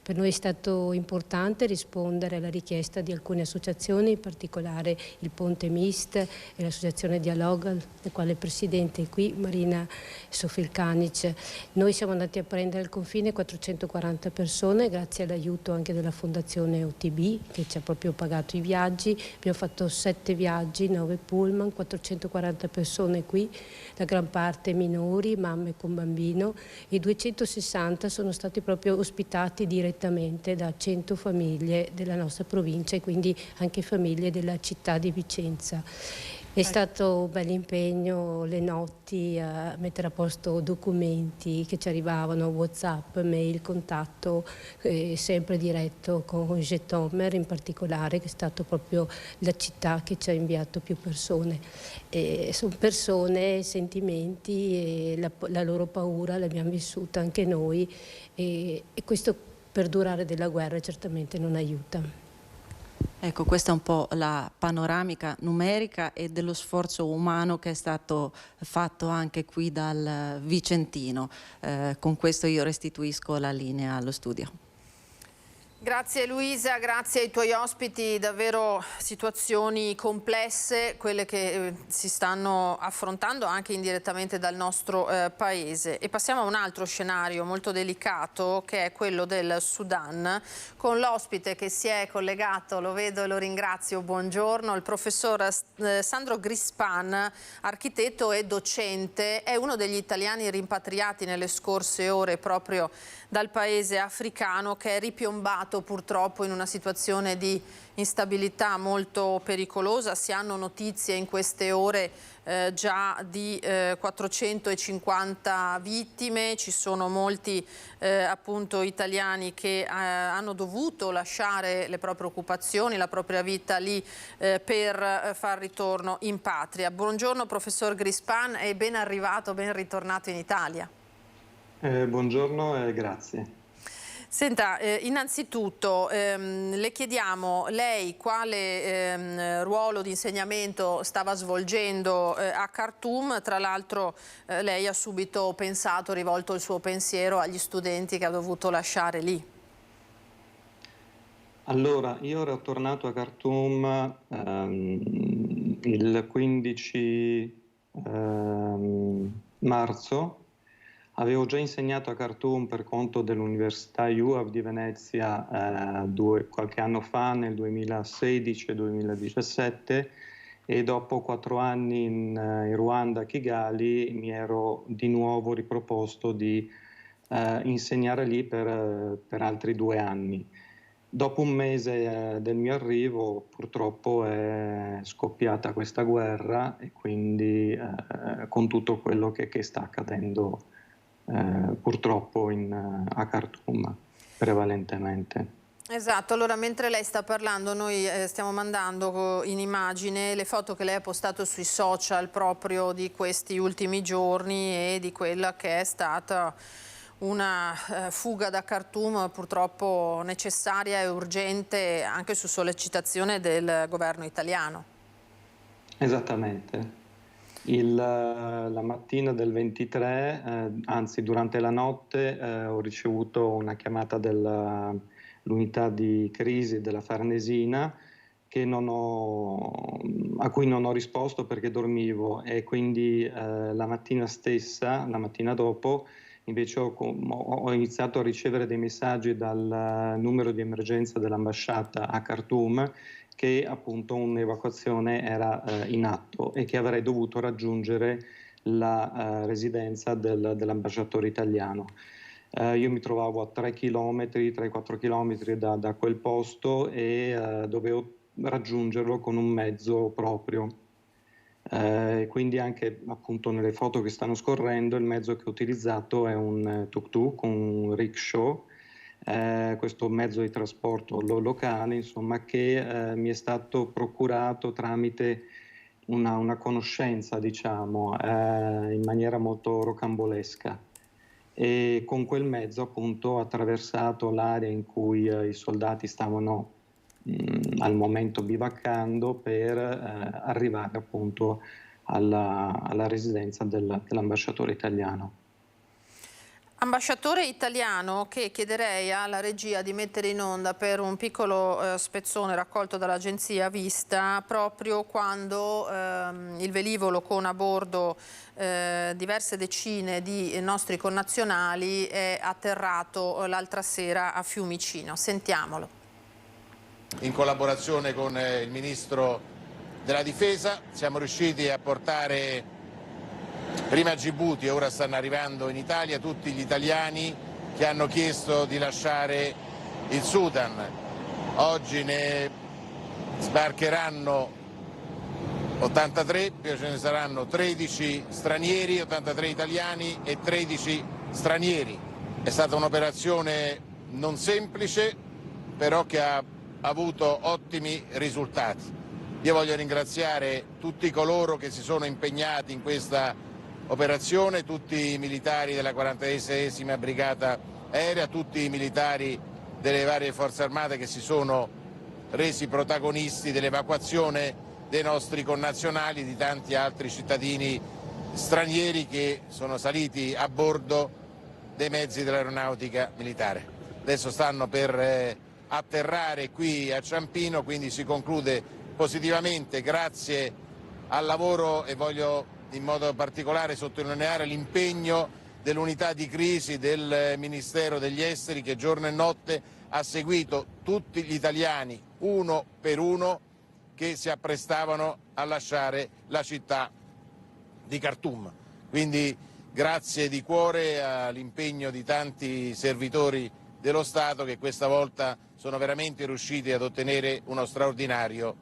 Per noi è stato importante rispondere alla richiesta di alcune associazioni, in particolare il Ponte Mist e l'associazione Dialoga, del quale il presidente è qui, Marina Sofilcanic. Noi siamo andati a prendere al confine 440 persone grazie all'aiuto anche della Fondazione OTB che ci ha proprio pagato i viaggi. Abbiamo fatto 7 viaggi, 9 pullman, 440 persone qui, la gran parte minori, mamme con bambino, e 260 sono stati proprio ospitati direttamente da 100 famiglie della nostra provincia e quindi anche famiglie della città di Vicenza. È stato un bel impegno, le notti a mettere a posto documenti che ci arrivavano, WhatsApp, mail, contatto sempre diretto con Jitomer in particolare, che è stato proprio la città che ci ha inviato più persone. Sono persone, sentimenti e la loro paura l'abbiamo vissuta anche noi e questo perdurare della guerra certamente non aiuta. Ecco, questa è un po' la panoramica numerica e dello sforzo umano che è stato fatto anche qui dal Vicentino. Con questo io restituisco la linea allo studio. Grazie Luisa, grazie ai tuoi ospiti, davvero situazioni complesse, quelle che si stanno affrontando anche indirettamente dal nostro paese. E passiamo a un altro scenario molto delicato che è quello del Sudan, con l'ospite che si è collegato, lo vedo e lo ringrazio, buongiorno, il professor Sandro Grispan, architetto e docente, è uno degli italiani rimpatriati nelle scorse ore proprio dal paese africano che è ripiombato purtroppo in una situazione di instabilità molto pericolosa. Si hanno notizie in queste ore già di 450 vittime, ci sono molti appunto italiani che hanno dovuto lasciare le proprie occupazioni, la propria vita lì per far ritorno in patria. Buongiorno professor Grispan e ben arrivato, ben ritornato in Italia. Buongiorno e grazie. Senta, innanzitutto le chiediamo lei quale ruolo di insegnamento stava svolgendo a Khartoum. Tra l'altro lei ha subito pensato, rivolto il suo pensiero agli studenti che ha dovuto lasciare lì. Allora, io ero tornato a Khartoum il 15 marzo. Avevo già insegnato a Khartoum per conto dell'Università UAV di Venezia qualche anno fa, nel 2016-2017, e dopo 4 anni in Ruanda, a Kigali, mi ero di nuovo riproposto di insegnare lì per altri 2 anni. Dopo un mese del mio arrivo purtroppo è scoppiata questa guerra e quindi con tutto quello che sta accadendo purtroppo a Khartoum prevalentemente. Esatto, allora mentre lei sta parlando noi stiamo mandando in immagine le foto che lei ha postato sui social proprio di questi ultimi giorni e di quella che è stata una fuga da Khartoum purtroppo necessaria e urgente anche su sollecitazione del governo italiano. Esattamente. La mattina del 23, anzi durante la notte, ho ricevuto una chiamata dell'unità di crisi della Farnesina a cui non ho risposto perché dormivo, e quindi la mattina dopo, invece ho iniziato a ricevere dei messaggi dal numero di emergenza dell'ambasciata a Khartoum che appunto un'evacuazione era in atto e che avrei dovuto raggiungere la residenza dell'ambasciatore italiano. Io mi trovavo a 3-4 chilometri da quel posto e dovevo raggiungerlo con un mezzo proprio. Quindi anche appunto nelle foto che stanno scorrendo il mezzo che ho utilizzato è un tuk-tuk, un rickshaw, questo mezzo di trasporto locale, insomma, che mi è stato procurato tramite una conoscenza, diciamo, in maniera molto rocambolesca. E con quel mezzo appunto ho attraversato l'area in cui i soldati stavano al momento bivaccando per arrivare appunto alla residenza dell'ambasciatore italiano. Ambasciatore italiano, che chiederei alla regia di mettere in onda per un piccolo spezzone raccolto dall'agenzia Vista, proprio quando il velivolo con a bordo diverse decine di nostri connazionali è atterrato l'altra sera a Fiumicino. Sentiamolo. In collaborazione con il Ministro della Difesa siamo riusciti a portare prima a Gibuti e ora stanno arrivando in Italia tutti gli italiani che hanno chiesto di lasciare il Sudan. Oggi ne sbarcheranno 83, poi ce ne saranno 13 stranieri, 83 italiani e 13 stranieri. È stata un'operazione non semplice, però che ha avuto ottimi risultati. Io voglio ringraziare tutti coloro che si sono impegnati in questa operazione, tutti i militari della 46esima Brigata Aerea, tutti i militari delle varie forze armate che si sono resi protagonisti dell'evacuazione dei nostri connazionali, di tanti altri cittadini stranieri che sono saliti a bordo dei mezzi dell'aeronautica militare. Adesso stanno per atterrare qui a Ciampino, quindi si conclude positivamente grazie al lavoro, e voglio in modo particolare sottolineare l'impegno dell'unità di crisi del Ministero degli Esteri, che giorno e notte ha seguito tutti gli italiani uno per uno che si apprestavano a lasciare la città di Khartoum. Quindi grazie di cuore all'impegno di tanti servitori dello Stato che questa volta sono veramente riusciti ad ottenere uno straordinario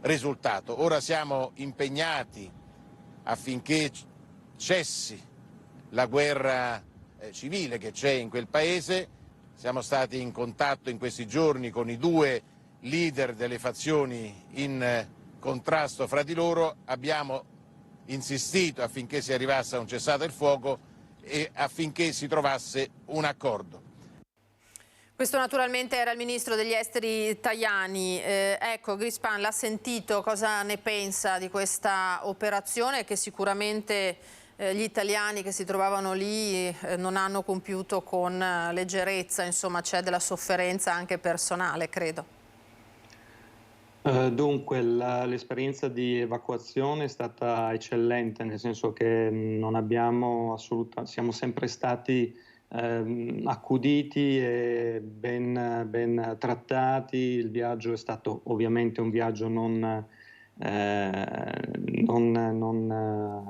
risultato. Ora siamo impegnati affinché cessi la guerra civile che c'è in quel paese. Siamo stati in contatto in questi giorni con i due leader delle fazioni in contrasto fra di loro, abbiamo insistito affinché si arrivasse a un cessate il fuoco e affinché si trovasse un accordo. Questo naturalmente era il Ministro degli Esteri Tajani. Ecco, Grispan l'ha sentito, cosa ne pensa di questa operazione che sicuramente gli italiani che si trovavano lì non hanno compiuto con leggerezza, insomma c'è della sofferenza anche personale, credo. Dunque, l'esperienza di evacuazione è stata eccellente, nel senso che non abbiamo siamo sempre stati accuditi e ben trattati. Il viaggio è stato ovviamente un viaggio non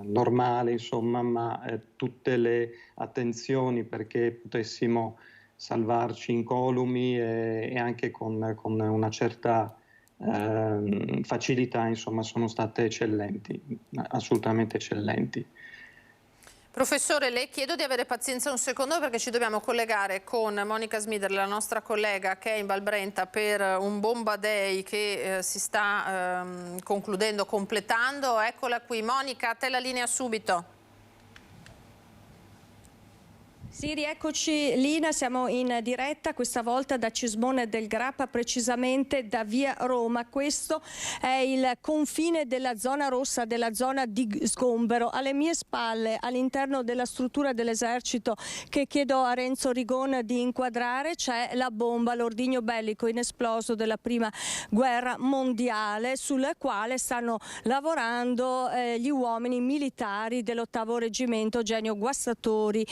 normale, insomma, ma tutte le attenzioni perché potessimo salvarci incolumi e anche con una certa facilità, insomma, sono state eccellenti, assolutamente eccellenti. Professore, le chiedo di avere pazienza un secondo perché ci dobbiamo collegare con Monica Smider, la nostra collega che è in Val Brenta per un Bomba Day che si sta concludendo, completando. Eccola qui. Monica, a te la linea subito. Sì, rieccoci Lina, siamo in diretta questa volta da Cismone del Grappa, precisamente da via Roma. Questo è il confine della zona rossa, della zona di sgombero. Alle mie spalle, all'interno della struttura dell'esercito che chiedo a Renzo Rigon di inquadrare, c'è la bomba, l'ordigno bellico inesploso della prima guerra mondiale, sul quale stanno lavorando gli uomini militari dell'8° reggimento Genio Guastatori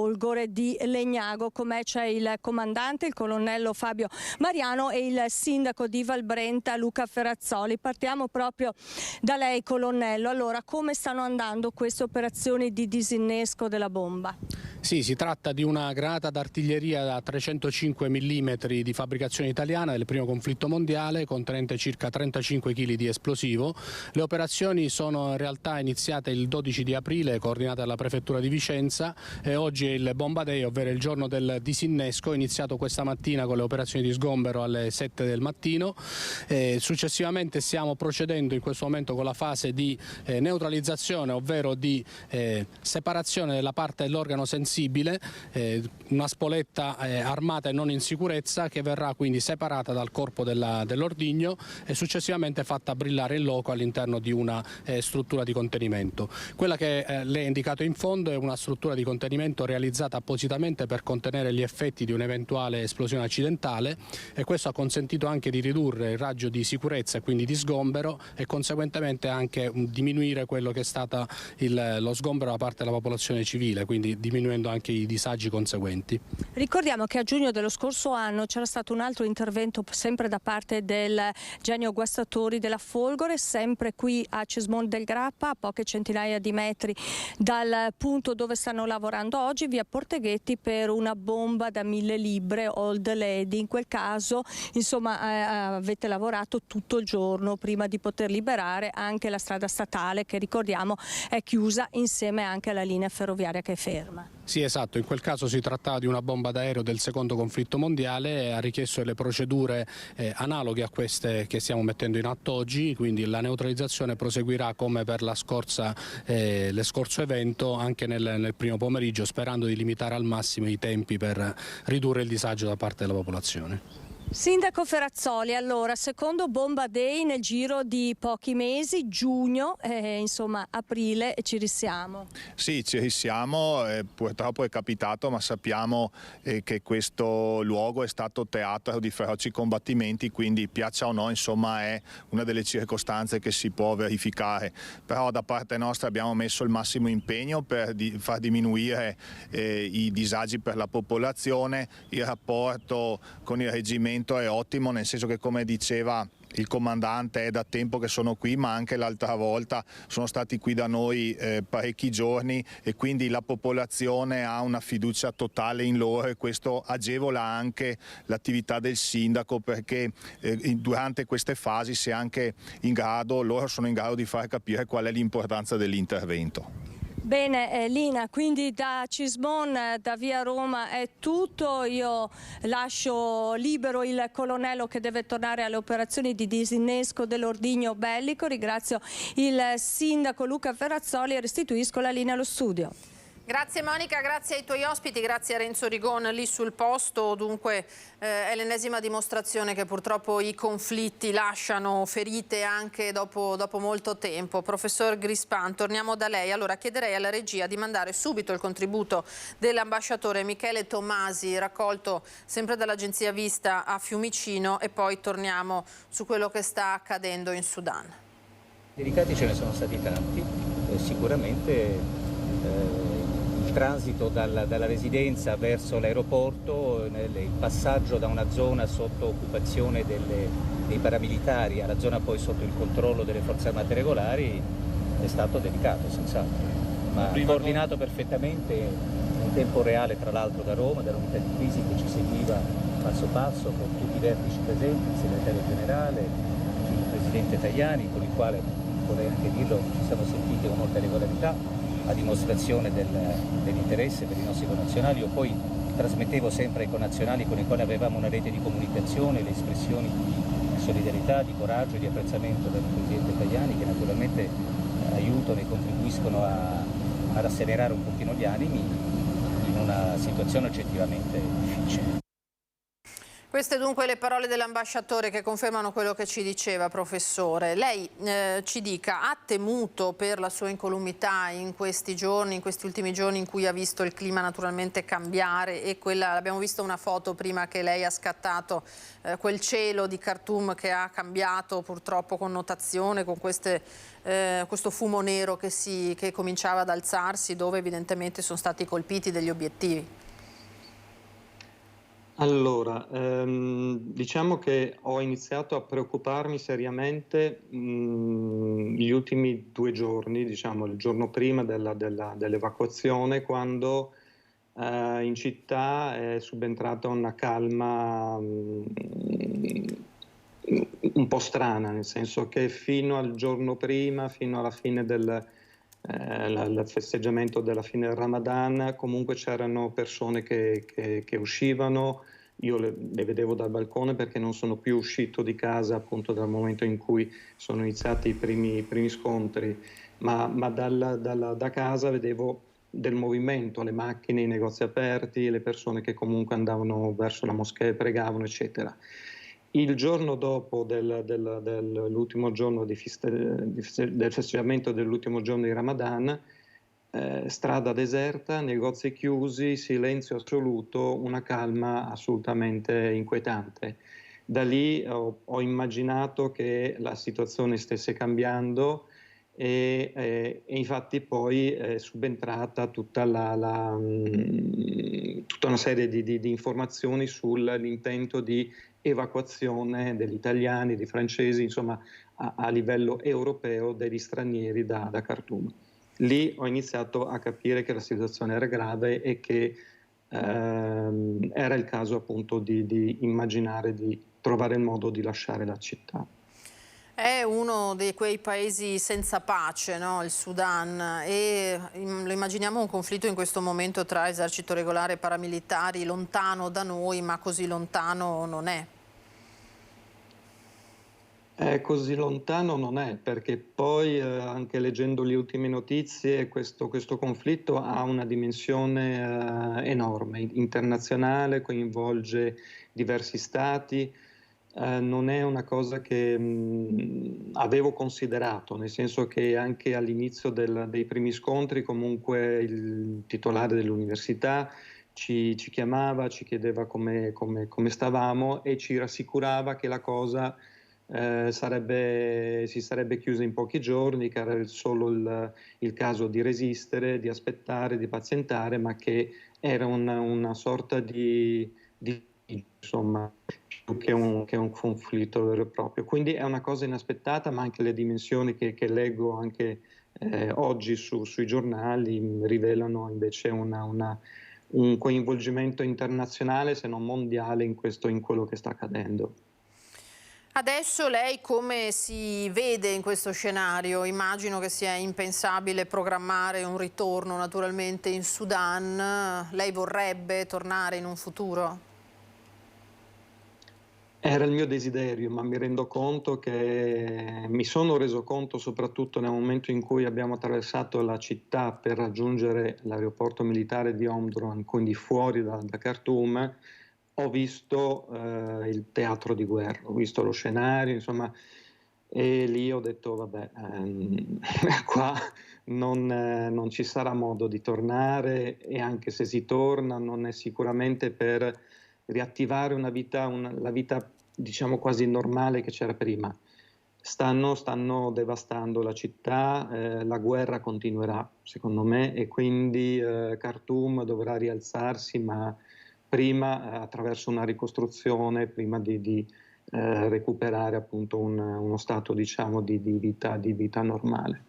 Folgore di Legnago. Con me c'è il comandante, il colonnello Fabio Mariano, e il sindaco di Val Brenta Luca Ferrazzoli. Partiamo proprio da lei, colonnello. Allora, come stanno andando queste operazioni di disinnesco della bomba? Sì, si tratta di una granata d'artiglieria da 305 mm di fabbricazione italiana del primo conflitto mondiale, contenente circa 35 kg di esplosivo. Le operazioni sono in realtà iniziate il 12 di aprile, coordinate dalla prefettura di Vicenza, e oggi è il Bomba Day, ovvero il giorno del disinnesco, iniziato questa mattina con le operazioni di sgombero alle 7 del mattino. Successivamente stiamo procedendo in questo momento con la fase di neutralizzazione, ovvero di separazione della parte dell'organo sensibile sensibile, una spoletta armata e non in sicurezza, che verrà quindi separata dal corpo dell'ordigno e successivamente fatta brillare in loco all'interno di una struttura di contenimento. Quella che lei ha indicato in fondo è una struttura di contenimento realizzata appositamente per contenere gli effetti di un'eventuale esplosione accidentale, e questo ha consentito anche di ridurre il raggio di sicurezza e quindi di sgombero, e conseguentemente anche diminuire quello che è stato lo sgombero da parte della popolazione civile, quindi diminuendo anche i disagi conseguenti. Ricordiamo che a giugno dello scorso anno c'era stato un altro intervento sempre da parte del Genio Guastatori della Folgore, sempre qui a Cismon del Grappa, a poche centinaia di metri dal punto dove stanno lavorando oggi, via Porteghetti, per una bomba da 1000 libbre Old Lady. In quel caso, insomma, avete lavorato tutto il giorno prima di poter liberare anche la strada statale, che ricordiamo è chiusa insieme anche alla linea ferroviaria che è ferma. Sì, esatto, in quel caso si trattava di una bomba d'aereo del secondo conflitto mondiale e ha richiesto delle procedure analoghe a queste che stiamo mettendo in atto oggi, quindi la neutralizzazione proseguirà come per lo scorso evento anche nel primo pomeriggio, sperando di limitare al massimo i tempi per ridurre il disagio da parte della popolazione. Sindaco Ferrazzoli, allora, secondo Bomba Day nel giro di pochi mesi, giugno, insomma aprile, ci risiamo. Sì, ci risiamo, purtroppo è capitato, ma sappiamo che questo luogo è stato teatro di feroci combattimenti, quindi piaccia o no, insomma, è una delle circostanze che si può verificare. Però da parte nostra abbiamo messo il massimo impegno per far diminuire i disagi per la popolazione. Il rapporto con il reggimento è ottimo, nel senso che, come diceva il comandante, è da tempo che sono qui, ma anche l'altra volta sono stati qui da noi parecchi giorni, e quindi la popolazione ha una fiducia totale in loro, e questo agevola anche l'attività del sindaco, perché durante queste fasi loro sono in grado di far capire qual è l'importanza dell'intervento. Bene, Lina, quindi da Cismon, da via Roma è tutto. Io lascio libero il colonnello che deve tornare alle operazioni di disinnesco dell'ordigno bellico. Ringrazio il sindaco Luca Ferrazzoli e restituisco la linea allo studio. Grazie Monica, grazie ai tuoi ospiti, grazie a Renzo Rigon lì sul posto. Dunque è l'ennesima dimostrazione che purtroppo i conflitti lasciano ferite anche dopo molto tempo. Professor Grispan, torniamo da lei. Allora chiederei alla regia di mandare subito il contributo dell'ambasciatore Michele Tommasi, raccolto sempre dall'agenzia Vista a Fiumicino, e poi torniamo su quello che sta accadendo in Sudan. Delicati ce ne sono stati tanti, sicuramente il transito dalla residenza verso l'aeroporto, il passaggio da una zona sotto occupazione dei paramilitari alla zona poi sotto il controllo delle forze armate regolari è stato delicato, senz'altro, ma coordinato perfettamente in tempo reale, tra l'altro da Roma, dall'unità di crisi che ci seguiva passo passo, con tutti i vertici presenti, il segretario generale, il presidente Tajani, con il quale, vorrei anche dirlo, ci siamo sentiti con molta regolarità, a dimostrazione dell'interesse per i nostri connazionali. Io poi trasmettevo sempre ai connazionali con i quali avevamo una rete di comunicazione le espressioni di solidarietà, di coraggio e di apprezzamento del presidente Tajani, che naturalmente aiutano e contribuiscono a rasserenare un pochino gli animi in una situazione oggettivamente difficile. Queste dunque le parole dell'ambasciatore che confermano quello che ci diceva, professore. Lei ci dica, ha temuto per la sua incolumità in questi giorni, in questi ultimi giorni in cui ha visto il clima naturalmente cambiare, e abbiamo visto una foto prima che lei ha scattato, quel cielo di Khartoum che ha cambiato purtroppo connotazione con questo fumo nero che cominciava ad alzarsi, dove evidentemente sono stati colpiti degli obiettivi. Allora, diciamo che ho iniziato a preoccuparmi seriamente gli ultimi 2 giorni, diciamo il giorno prima dell'evacuazione, quando in città è subentrata una calma un po' strana, nel senso che fino al giorno prima, fino alla fine del festeggiamento della fine del Ramadan, comunque c'erano persone che uscivano. Io le vedevo dal balcone perché non sono più uscito di casa appunto dal momento in cui sono iniziati i primi scontri, ma da casa vedevo del movimento, le macchine, i negozi aperti, le persone che comunque andavano verso la moschea, pregavano, eccetera. Il giorno dopo dell'ultimo giorno del festeggiamento dell'ultimo giorno di Ramadan, strada deserta, negozi chiusi, silenzio assoluto, una calma assolutamente inquietante. Da lì ho immaginato che la situazione stesse cambiando e infatti poi è subentrata tutta una serie di informazioni sull'intento di evacuazione degli italiani, dei francesi, insomma a livello europeo degli stranieri da Khartoum. Lì ho iniziato a capire che la situazione era grave e che era il caso appunto di immaginare di trovare il modo di lasciare la città. È uno di quei paesi senza pace, no? Il Sudan, e lo immaginiamo un conflitto in questo momento tra esercito regolare e paramilitari, lontano da noi, ma così lontano non è. Così lontano non è, perché poi anche leggendo le ultime notizie questo conflitto ha una dimensione enorme, internazionale, coinvolge diversi stati. Non è una cosa che avevo considerato, nel senso che anche all'inizio dei primi scontri comunque il titolare dell'università ci chiamava, ci chiedeva come stavamo e ci rassicurava che la cosa si sarebbe chiusa in pochi giorni, che era solo il caso di resistere, di aspettare, di pazientare, ma che era una sorta di insomma, più che un conflitto vero e proprio. Quindi è una cosa inaspettata, ma anche le dimensioni che leggo anche oggi sui giornali rivelano invece un coinvolgimento internazionale, se non mondiale, in quello che sta accadendo. Adesso lei come si vede in questo scenario? Immagino che sia impensabile programmare un ritorno naturalmente in Sudan. Lei vorrebbe tornare in un futuro? Era il mio desiderio, ma mi rendo conto che mi sono reso conto soprattutto nel momento in cui abbiamo attraversato la città per raggiungere l'aeroporto militare di Omdurman, quindi fuori da Khartoum, ho visto il teatro di guerra, ho visto lo scenario, insomma, e lì ho detto vabbè, qua non ci sarà modo di tornare, e anche se si torna non è sicuramente per riattivare la vita diciamo quasi normale che c'era prima. Stanno devastando la città, la guerra continuerà secondo me, e quindi Khartoum dovrà rialzarsi, ma prima attraverso una ricostruzione, prima di recuperare appunto uno stato diciamo di vita normale.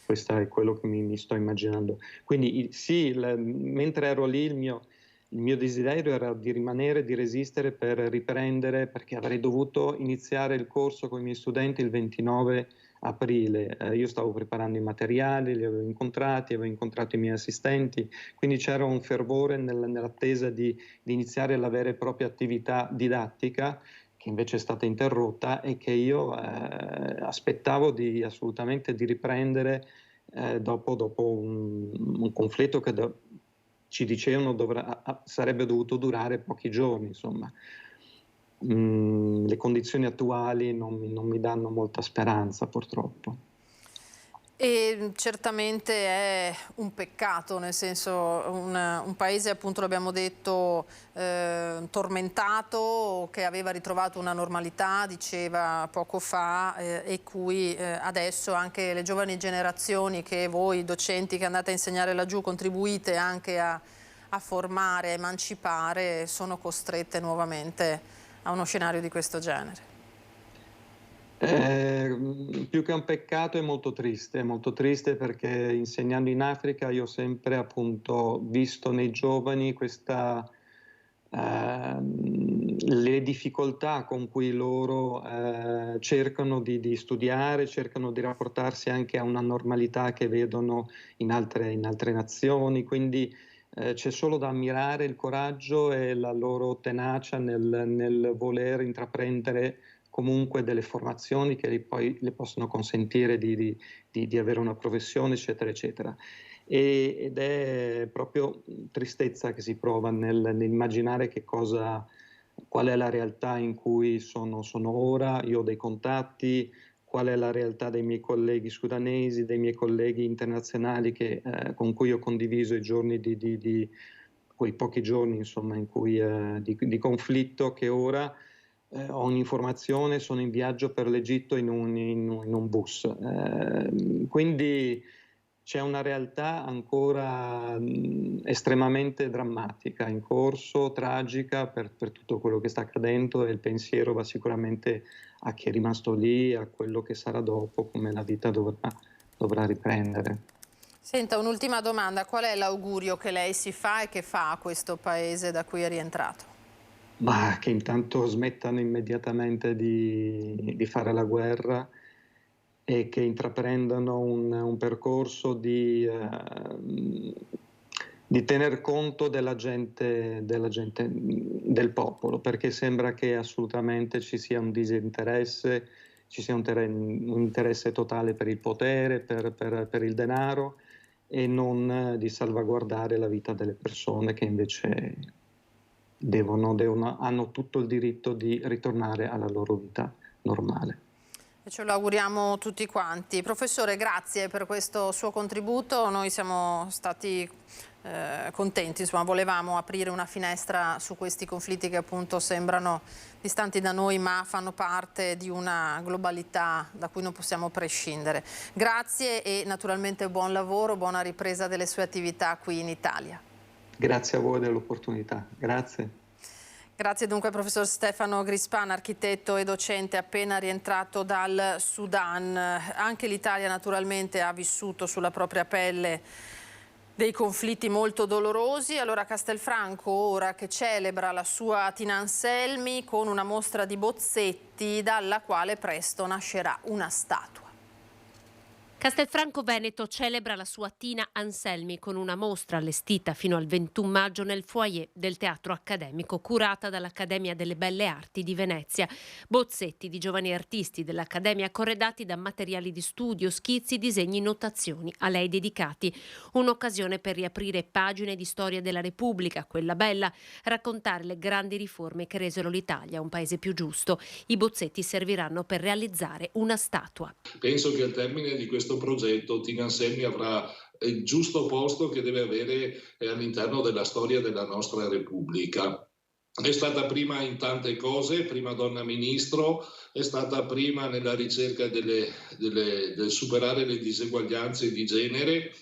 Questo è quello che mi sto immaginando. Quindi sì, mentre ero lì il mio desiderio era di rimanere, di resistere per riprendere, perché avrei dovuto iniziare il corso con i miei studenti il 29 aprile. Io stavo preparando i materiali, li avevo incontrato i miei assistenti, quindi c'era un fervore nell'attesa di iniziare la vera e propria attività didattica, che invece è stata interrotta e che io aspettavo assolutamente di riprendere dopo un conflitto che ci dicevano sarebbe dovuto durare pochi giorni, insomma. Le condizioni attuali non mi danno molta speranza, purtroppo. E certamente è un peccato, nel senso un paese, appunto l'abbiamo detto, tormentato, che aveva ritrovato una normalità, diceva poco fa, e cui adesso anche le giovani generazioni, che voi docenti che andate a insegnare laggiù contribuite anche a formare, a emancipare, sono costrette nuovamente a uno scenario di questo genere. Più che un peccato è molto triste perché insegnando in Africa io ho sempre appunto visto nei giovani le difficoltà con cui loro cercano di studiare, cercano di rapportarsi anche a una normalità che vedono in altre nazioni, quindi c'è solo da ammirare il coraggio e la loro tenacia nel voler intraprendere comunque delle formazioni che poi le possono consentire di avere una professione, eccetera, eccetera. Ed è proprio tristezza che si prova nell'immaginare qual è la realtà in cui sono ora. Io ho dei contatti, qual è la realtà dei miei colleghi sudanesi, dei miei colleghi internazionali con cui ho condiviso i giorni quei pochi giorni insomma, in cui, di conflitto, che ora ho un'informazione, sono in viaggio per l'Egitto in un bus. Quindi c'è una realtà ancora estremamente drammatica, in corso, tragica per tutto quello che sta accadendo, e il pensiero va sicuramente a chi è rimasto lì, a quello che sarà dopo, come la vita dovrà riprendere. Senta, un'ultima domanda: qual è l'augurio che lei si fa e che fa a questo paese da cui è rientrato? Ma che intanto smettano immediatamente di fare la guerra e che intraprendano un percorso di tener conto della gente, del popolo, perché sembra che assolutamente ci sia un disinteresse, ci sia un interesse totale per il potere, per il denaro, e non di salvaguardare la vita delle persone che invece hanno tutto il diritto di ritornare alla loro vita normale. E ce lo auguriamo tutti quanti. Professore, grazie per questo suo contributo. Noi siamo stati contenti, insomma, volevamo aprire una finestra su questi conflitti che appunto sembrano distanti da noi, ma fanno parte di una globalità da cui non possiamo prescindere. Grazie e naturalmente buon lavoro, buona ripresa delle sue attività qui in Italia. Grazie a voi dell'opportunità. Grazie. Grazie dunque al professor Stefano Grispan, architetto e docente appena rientrato dal Sudan. Anche l'Italia naturalmente ha vissuto sulla propria pelle dei conflitti molto dolorosi. Allora Castelfranco, ora che celebra la sua Tina Anselmi con una mostra di bozzetti dalla quale presto nascerà una statua. Castelfranco Veneto celebra la sua Tina Anselmi con una mostra allestita fino al 21 maggio nel foyer del Teatro Accademico, curata dall'Accademia delle Belle Arti di Venezia. Bozzetti di giovani artisti dell'Accademia corredati da materiali di studio, schizzi, disegni, notazioni a lei dedicati. Un'occasione per riaprire pagine di storia della Repubblica, quella bella, raccontare le grandi riforme che resero l'Italia un paese più giusto. I bozzetti serviranno per realizzare una statua. Penso che al termine di questo progetto Tina Anselmi avrà il giusto posto che deve avere all'interno della storia della nostra Repubblica. È stata prima in tante cose, prima donna ministro, è stata prima nella ricerca del superare le diseguaglianze di genere,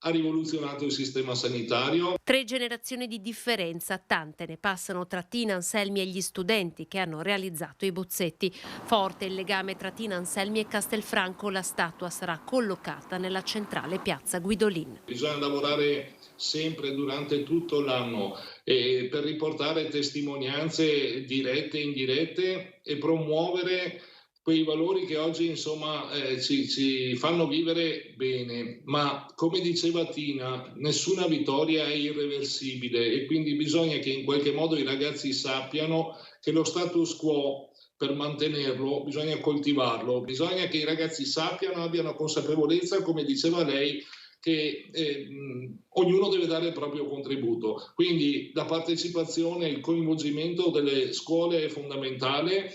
ha rivoluzionato il sistema sanitario. 3 generazioni di differenza, tante ne passano tra Tina Anselmi e gli studenti che hanno realizzato i bozzetti. Forte il legame tra Tina Anselmi e Castelfranco, la statua sarà collocata nella centrale piazza Guidolin. Bisogna lavorare sempre durante tutto l'anno per riportare testimonianze dirette e indirette e promuovere quei valori che oggi insomma ci fanno vivere bene, ma come diceva Tina, nessuna vittoria è irreversibile e quindi bisogna che in qualche modo i ragazzi sappiano che lo status quo, per mantenerlo, bisogna coltivarlo, bisogna che i ragazzi sappiano, abbiano consapevolezza, come diceva lei, che ognuno deve dare il proprio contributo. Quindi la partecipazione e il coinvolgimento delle scuole è fondamentale.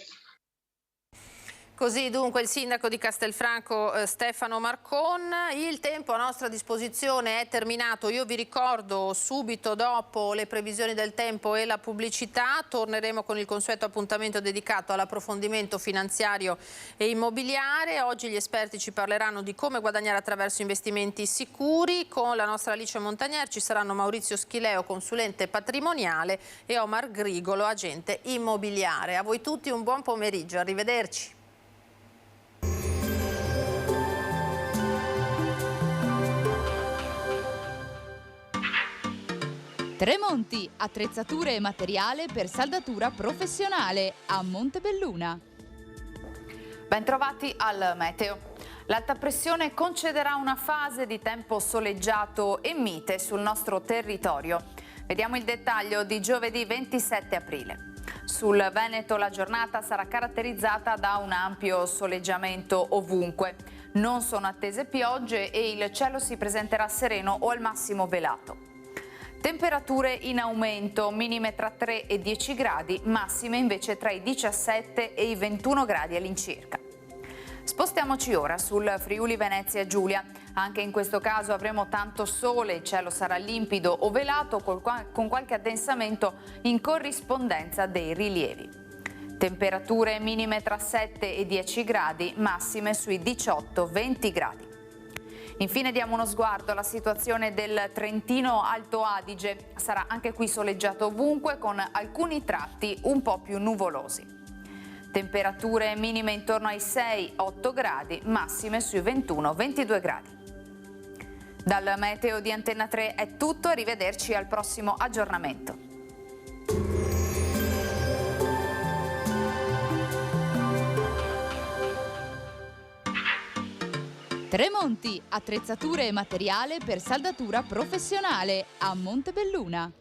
Così dunque il sindaco di Castelfranco Stefano Marcon. Il tempo a nostra disposizione è terminato. Io vi ricordo subito dopo le previsioni del tempo e la pubblicità torneremo con il consueto appuntamento dedicato all'approfondimento finanziario e immobiliare. Oggi gli esperti ci parleranno di come guadagnare attraverso investimenti sicuri. Con la nostra Alice Montagnier ci saranno Maurizio Schileo, consulente patrimoniale, e Omar Grigolo, agente immobiliare. A voi tutti un buon pomeriggio, arrivederci. Tremonti, attrezzature e materiale per saldatura professionale a Montebelluna. Bentrovati al meteo. L'alta pressione concederà una fase di tempo soleggiato e mite sul nostro territorio. Vediamo il dettaglio di giovedì 27 aprile. Sul Veneto la giornata sarà caratterizzata da un ampio soleggiamento ovunque. Non sono attese piogge e il cielo si presenterà sereno o al massimo velato. Temperature in aumento, minime tra 3 e 10 gradi, massime invece tra i 17 e i 21 gradi all'incirca. Spostiamoci ora sul Friuli Venezia Giulia. Anche in questo caso avremo tanto sole, il cielo sarà limpido o velato con qualche addensamento in corrispondenza dei rilievi. Temperature minime tra 7 e 10 gradi, massime sui 18-20 gradi. Infine diamo uno sguardo alla situazione del Trentino Alto Adige. Sarà anche qui soleggiato ovunque con alcuni tratti un po' più nuvolosi. Temperature minime intorno ai 6-8 gradi, massime sui 21-22 gradi. Dal meteo di Antenna 3 è tutto, arrivederci al prossimo aggiornamento. Tremonti, attrezzature e materiale per saldatura professionale a Montebelluna.